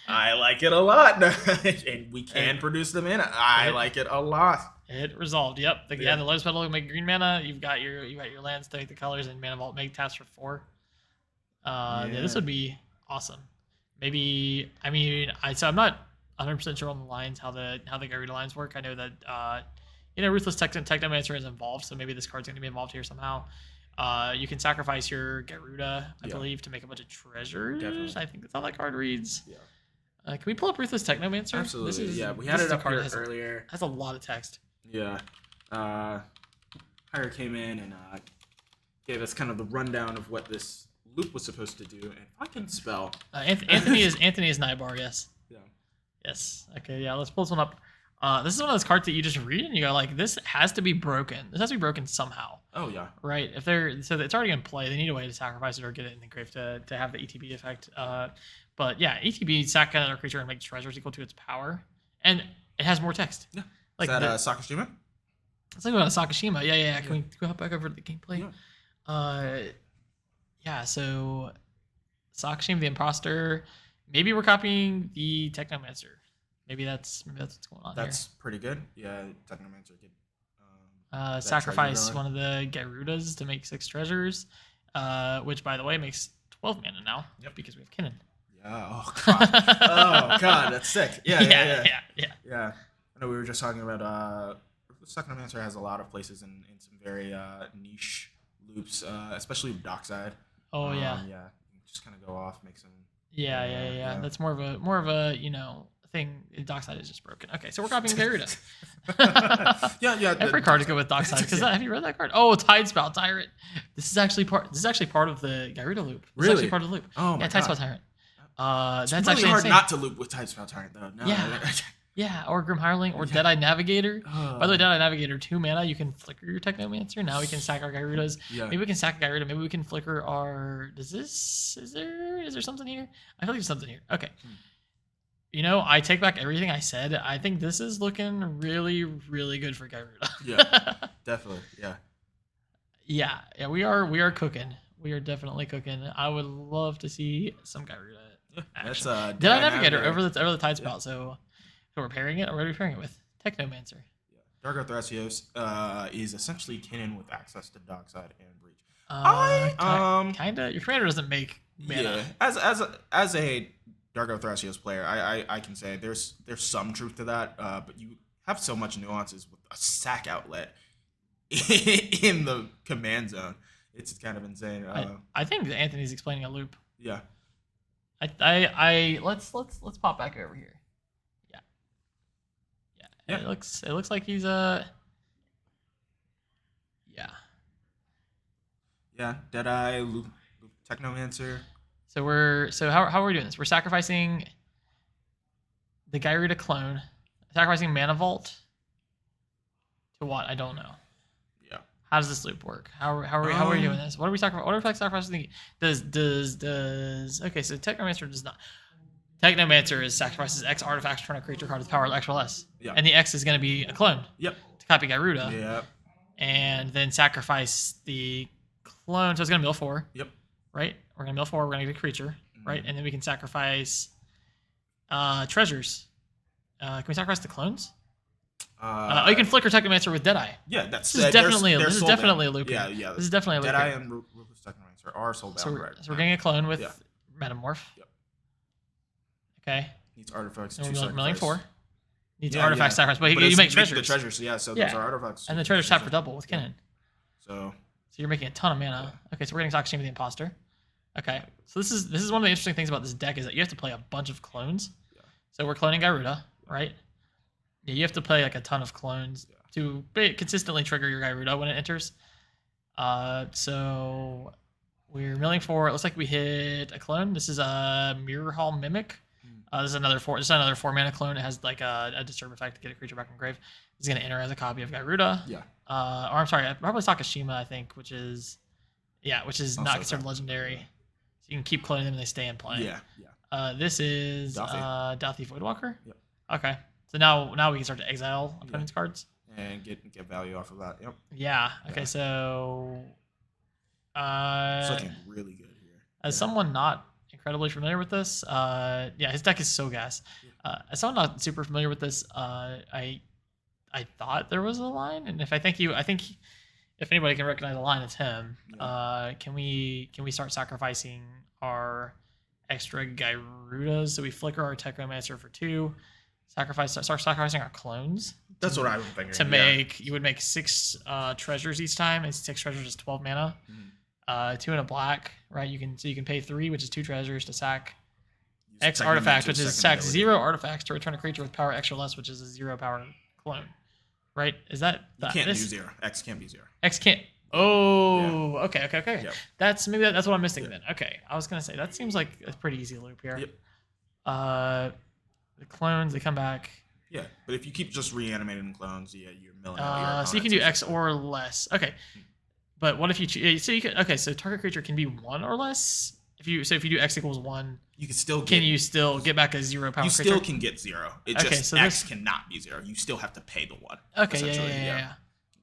I like it a lot, and we can produce the mana. I like it a lot. It resolved. Yep. The Yeah. Lotus Petal will make green mana. You've got your lands to make the colors, and Mana Vault make taps for 4. Yeah, this would be awesome. Maybe I'm not 100% sure on the lines how the Garuda lines work. I know that Ruthless Technomancer is involved, so maybe this card's going to be involved here somehow. You can sacrifice your Garuda, I believe, to make a bunch of treasures. Definitely. I think that's how that card reads. Yeah. Can we pull up Ruthless Technomancer? Absolutely. We had it up here earlier. Has a lot of text. Yeah. Hire came in and gave us kind of the rundown of what this loop was supposed to do, and I can spell. Anthony is Nybar, yes. Yeah. Yes. Okay, yeah, let's pull this one up. This is one of those cards that you just read and you go like, this has to be broken. This has to be broken somehow. Oh yeah. Right. So it's already in play. They need a way to sacrifice it or get it in the grave to have the ETB effect. But yeah, ETB sack another creature and make treasures equal to its power, and it has more text. Yeah. Like is that Sakashima? It's like about Sakashima. Yeah. Can we hop back over to the gameplay? Yeah. So Sakashima the Imposter. Maybe we're copying the Technomancer. Maybe that's what's going on. That's pretty good. Yeah, Technomancer could sacrifice one of the Garudas to make 6 treasures, which by the way makes 12 mana now. Yep. Because we have Kinnan. Yeah. Oh god. Oh god, that's sick. Yeah. I know we were just talking about Technomancer has a lot of places in some very niche loops, especially with Dockside. Oh yeah. Yeah. Just kind of go off, make some. Yeah. That's more of a thing. Dockside is just broken. Okay, so we're copying Garuda. Yeah. Every card is good with Dockside because have you read that card? Oh, Tidespout Tyrant. This is actually part of the Garuda loop. This Really? is actually part of the loop. Oh my Tidespout god. Tyrant. It's That's really actually hard insane. not to loop with Tidespout Tyrant though. No. Yeah, or Grim Hireling, or Deadeye Navigator. By the way, Deadeye Navigator, 2 mana, you can flicker your Technomancer. Now we can sack our Garudas. Yeah. Maybe we can sack a Garuda. Maybe we can flicker our... Is there something here? I feel like there's something here. Okay. I take back everything I said. I think this is looking really, really good for Garuda. Yeah, definitely. Yeah. Yeah, we are cooking. We are definitely cooking. I would love to see some Garuda action. That's Deadeye Navigator over the Tidespout, so we're pairing it, or what are we pairing it with? Technomancer. Yeah. Dargo Thrasios is essentially Kinnan with access to Dockside and Breach. Kinda. Your commander doesn't make mana. Yeah. As a Dargo Thrasios player, I can say there's some truth to that, but you have so much nuances with a sack outlet in the command zone. It's kind of insane. I think that Anthony's explaining a loop. Yeah. Let's pop back over here. Yeah. It looks like he's Yeah. Deadeye, loop Technomancer. So how are we doing this? We're sacrificing the Garuda clone, sacrificing Mana Vault to what? I don't know. Yeah. How does this loop work? How are we doing this? What are we sacrificing? What are we sacrificing? Does okay? So Technomancer does not. Technomancer is sacrifices X artifacts to turn a creature card with power X or less. Yeah. And the X is going to be a clone. Yep. To copy Garuda. Yep. And then sacrifice the clone. So it's going to mill 4. Yep. Right? We're going to mill 4. We're going to get a creature. Right? And then we can sacrifice treasures. Can we sacrifice the clones? You can flicker Technomancer with Deadeye. Yeah, this is definitely a loop. Yeah. This is definitely a loop. Deadeye and Ruthless Technomancer are sold So out. we're getting a clone with Metamorph. Yep. Okay. Needs artifacts. And to we're sacrifice. milling 4. Needs artifact sacrifice, but you make treasures. The treasures, yeah. So those are artifacts. And the treasures tap for double with Kinnan. So you're making a ton of mana. Okay, so we're getting Sakashima the Imposter. Okay, so this is one of the interesting things about this deck is that you have to play a bunch of clones. Yeah. So we're cloning Garuda, right? Yeah, you have to play like a ton of clones to consistently trigger your Garuda when it enters. So we're milling 4. It looks like we hit a clone. This is a Mirror Hall Mimic. This is another 4. This is another 4 mana clone. It has like a disturb effect to get a creature back in grave. It's gonna enter as a copy of Garuda. Yeah. Or I'm sorry, probably Sakashima, I think, which is Also not considered legendary. So you can keep cloning them and they stay in play. Yeah. This is Dauthi Voidwalker. Yep. Okay. So now we can start to exile opponent's cards. And get value off of that. Yep. Yeah. Okay. So. It's looking really good here. As someone not incredibly familiar with this, his deck is so gas. As someone not super familiar with this, I I thought there was a line, and if if anybody can recognize a line, it's him. Yeah. Can we start sacrificing our extra Gyrudas? So we flicker our Technomancer for 2. Start sacrificing our clones. That's what I was thinking. To make, you would make 6 treasures each time, and 6 treasures is 12 mana. 2 in a black, right? You can pay 3, which is 2 treasures to sack X artifact, which is sack 0 artifacts to return a creature with power X or less, which is a 0 power clone. Right? Is that you can't do 0? X can't be 0. X can't. Oh, Yeah. okay. Yep. That's what I'm missing then. Okay, I was gonna say that seems like a pretty easy loop here. Yep. The clones, they come back. Yeah, but if you keep just reanimating clones, you're milling out your So you can do opponents. X or less. Okay, but what if you choose? So you can. Okay, so target creature can be 1 or less. If you do X equals 1, You can still can you still get back a 0 power You creature? still can get 0. It Okay, just so X this- cannot be 0. You still have to pay the 1. Okay, essentially, yeah.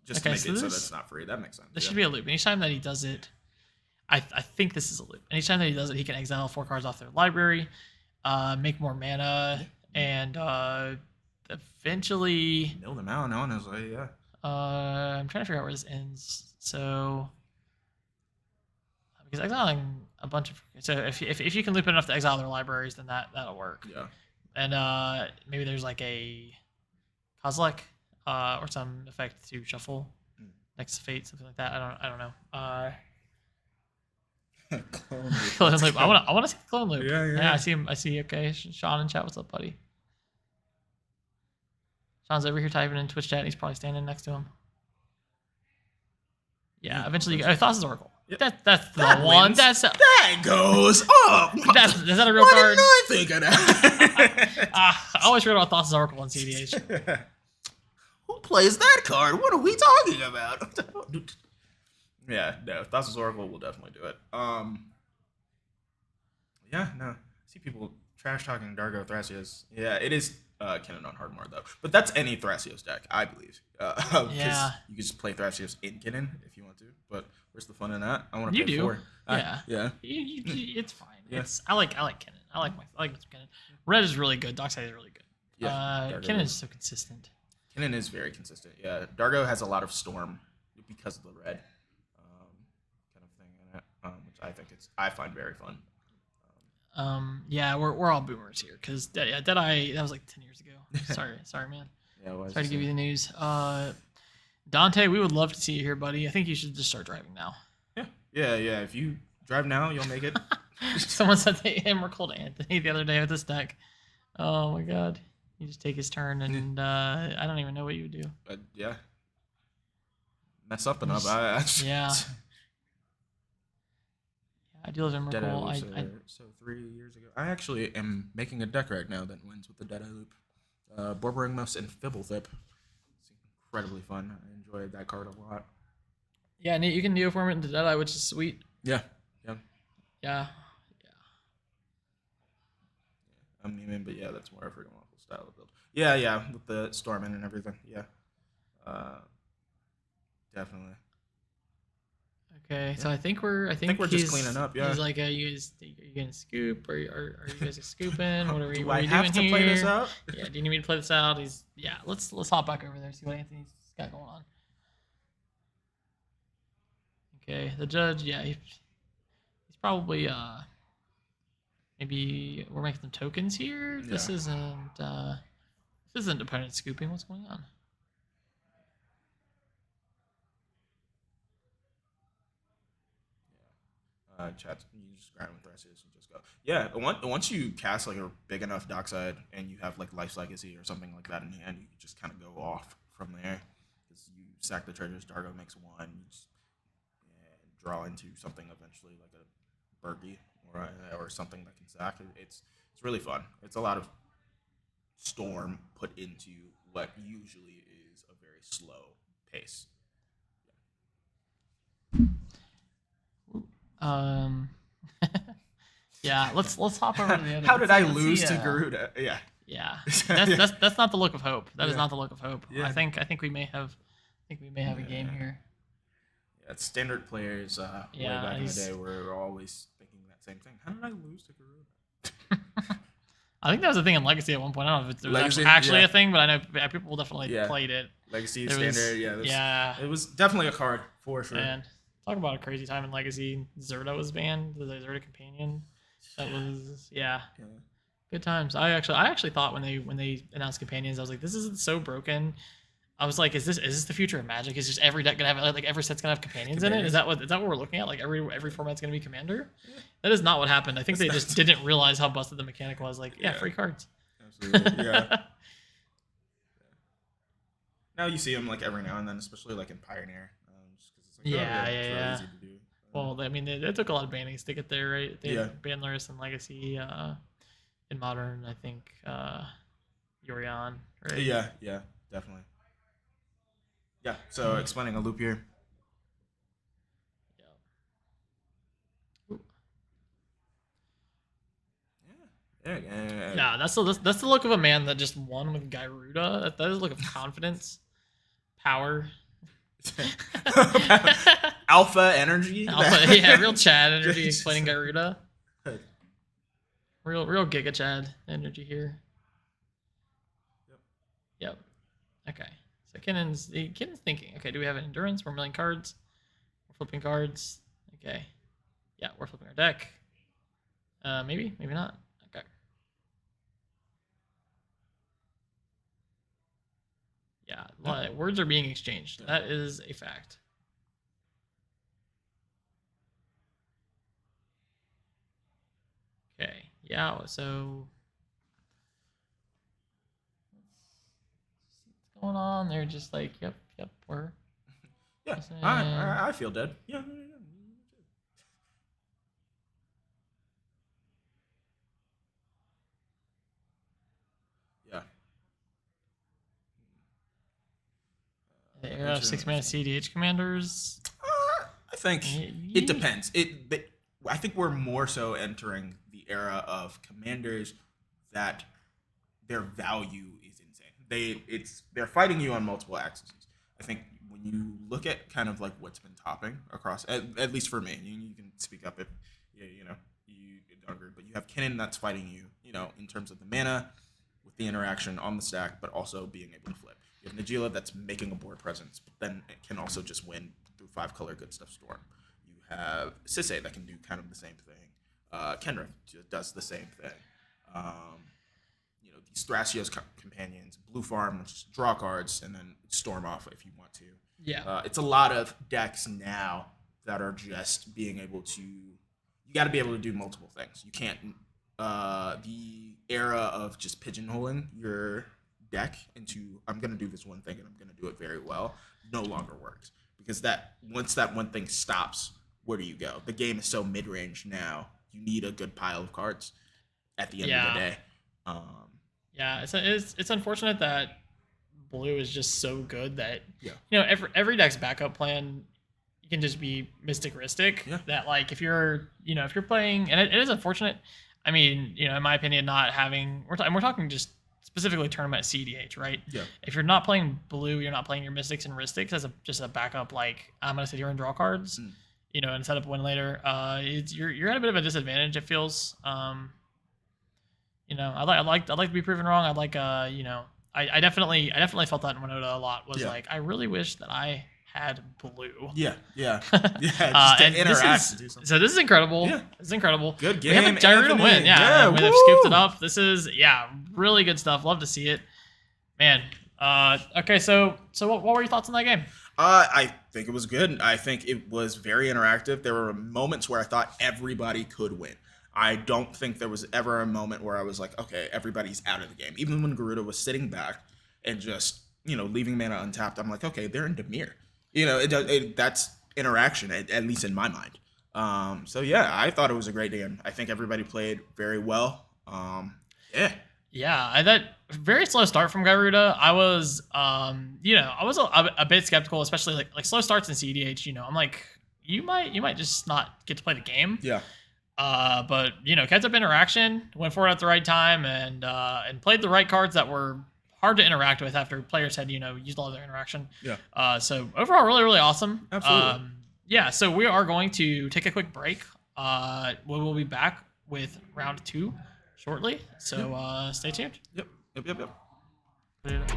Just Okay, to make so it so this- that's not free. That makes sense. This should be a loop. Anytime that he does it, I think this is a loop. Anytime that he does it, he can exile 4 cards off their library, make more mana, and eventually, Mill them out, honestly, yeah. I'm trying to figure out where this ends. So, because exiling a bunch of, so if you can loop it enough to exile their libraries, then that'll work. Yeah. And maybe there's like a Kozilek or some effect to shuffle next to fate, something like that. I don't know. Clone loop. I want to see the clone loop. Yeah. I see him. I see. Okay, Sean in chat. What's up, buddy? Sean's over here typing in Twitch chat. And he's probably standing next to him. Yeah. Eventually, Thassa's Oracle. Yep. That's the That one. wins. That goes up. is that a real Why card? didn't I think of that? I always forget about Thassa's Oracle on CDH. Who plays that card? What are we talking about? Yeah, no, Thassa's Oracle will definitely do it. Yeah, no. I see people trash talking Dargo Thrasios. Yeah, it is Kinnan on Hardmore though. But that's any Thrasios deck, I believe. Yeah. You can just play Thrasios in Kinnan if you want to. But where's the fun in that? I want to You play do. 4. Yeah. Yeah. It's fine. Yeah. I like Kinnan. I like Kinnan. Red is really good. Dockside is really good. Yeah, Dargo Kinnan is- is so consistent. Kinnan is very consistent. Yeah, Dargo has a lot of Storm because of the red kind of thing in it, which I find very fun. Yeah, we're all boomers here because Deadeye, that was like 10 years ago. Sorry, man. Yeah, well, Sorry to give you the news. Dante, we would love to see you here, buddy. I think you should just start driving now. Yeah. If you drive now, you'll make it. Someone said they Emerald Anthony the other day with this deck. Oh my god. You just take his turn and I don't even know what you would do. Yeah. Mess up enough. Yeah. I deal with Dead Emerald. Eye Loops, so 3 years ago. I actually am making a deck right now that wins with the Dead Eye Loop. Borborygmos and Fibblethip. It's incredibly fun. I enjoyed that card a lot. Yeah, Nate, you can neoform it into Deadeye, which is sweet. Yeah. Yeah. I mean, but yeah, that's more of a awful style of build. Yeah, with the Stormin and everything. Yeah. Definitely. Okay, so I think we're we're just cleaning up, yeah. He's like, are you gonna scoop? Or are you guys scooping? What are we? Do what I are we have doing to play this here? out? Yeah. Do you need me to play this out? Let's hop back over there, see what Anthony's got going on. Okay, the judge. Yeah, he's probably maybe we're making some tokens here. This isn't opponent scooping. What's going on? Chat, you just grind with Thrasios and just go. Yeah, once you cast like a big enough dockside and you have like Life's Legacy or something like that in hand, you just kind of go off from there. Because you sack the treasures, Dargo makes 1, you just draw into something eventually like a Berkey or something that can sack. It's really fun. It's a lot of storm put into what usually is a very slow pace. Yeah, let's hop over to the other. How did I let's lose see, to Garuda? Yeah. Yeah, that's not the look of hope. That is Yeah. not the look of hope. Yeah. I think we may have a game here. Yeah, standard players way Yeah, back in the he's- day were always thinking that same thing. How did I lose to Garuda? I think that was a thing in Legacy at one point. I don't know if it was Legacy? actually Yeah. a thing, but I know people definitely Yeah. played it. Legacy, It was- standard, yeah. It was definitely a card for sure. Man, talk about a crazy time in Legacy. Zerta was banned. The Zerta companion. That was good times. I actually thought when they announced companions, I was like, this is so broken. I was like, is this the future of Magic? Is just every deck gonna have like every set's gonna have companions in it? Is that what we're looking at? Like every format's gonna be commander? That is not what happened. I think they just didn't realize how busted the mechanic was. Like, free cards. Absolutely, yeah. Now you see them like every now and then, especially like in Pioneer, just because it's like it's really easy to do. Well, I mean, it took a lot of bannings to get there, right? They banned Luris and Legacy. In Modern, I think Yorion, right? Yeah, definitely. Yeah, so explaining a loop here. Yeah, that's the look of a man that just won with Gyruda. That is a look of confidence, power, alpha energy. Real Chad energy explaining Gyruda. Real Giga Chad energy here. Yep. Okay. So Kennan's thinking. Okay, do we have an endurance? We're milling cards. We're flipping cards. Okay. Yeah, we're flipping our deck. Maybe not. Okay. Yeah, words are being exchanged. That is a fact. Okay. Yeah, so what's going on? They're just like, yep, we're I feel dead. Yeah. The era of 6-mana CDH commanders. I think it depends. I think we're more so entering the era of commanders that their value is insane. They're fighting you on multiple axes. I think when you look at kind of like what's been topping across, at least for me, you can speak up if you don't agree, but you have Kinnan that's fighting you, in terms of the mana with the interaction on the stack, but also being able to flip. You have Najila that's making a board presence, but then it can also just win through 5-color good stuff storm. You have cedh that can do kind of the same thing. Kendra does the same thing. These Thrasios companions, blue farm, just draw cards, and then storm off if you want to. Yeah. It's a lot of decks now that are just being able to. You got to be able to do multiple things. You can't. The era of just pigeonholing your deck into I'm going to do this one thing and I'm going to do it very well no longer works, because once that one thing stops, where do you go? The game is so mid-range now. You need a good pile of cards at the end of the day. It's unfortunate that blue is just so good that every deck's backup plan can just be Mystic Ristic. That like if you're playing, and it is unfortunate. I mean, in my opinion, not having we're talking just specifically tournament cedh, right? Yeah. If you're not playing blue, you're not playing your Mystics and Ristics as just a backup. Like I'm gonna sit here and draw cards, and set up a win later. You're at a bit of a disadvantage. It feels. I'd like to be proven wrong. I'd like I definitely felt that in Winota a lot. Was like I really wish that I had blue. Yeah. Just to interact. So this is incredible. Yeah. This is incredible. Good game. We have a Gyruda win. Yeah. They've scooped it up. This is really good stuff. Love to see it, man. Okay, so what were your thoughts on that game? I think it was good. I think it was very interactive. There were moments where I thought everybody could win. I don't think there was ever a moment where I was like, okay, everybody's out of the game. Even when Garuda was sitting back and just, leaving mana untapped, I'm like, okay, they're in Dimir. That's interaction, at least in my mind. I thought it was a great game. I think everybody played very well. Yeah, that very slow start from Garuda. I was, I was a bit skeptical, especially like slow starts in cedh. I'm like, you might just not get to play the game. Yeah. But kept up interaction, went forward at the right time, and played the right cards that were hard to interact with after players had used all of their interaction. Yeah. So overall, really really awesome. Absolutely. So we are going to take a quick break. We will be back with round 2 shortly. So stay tuned. Yep.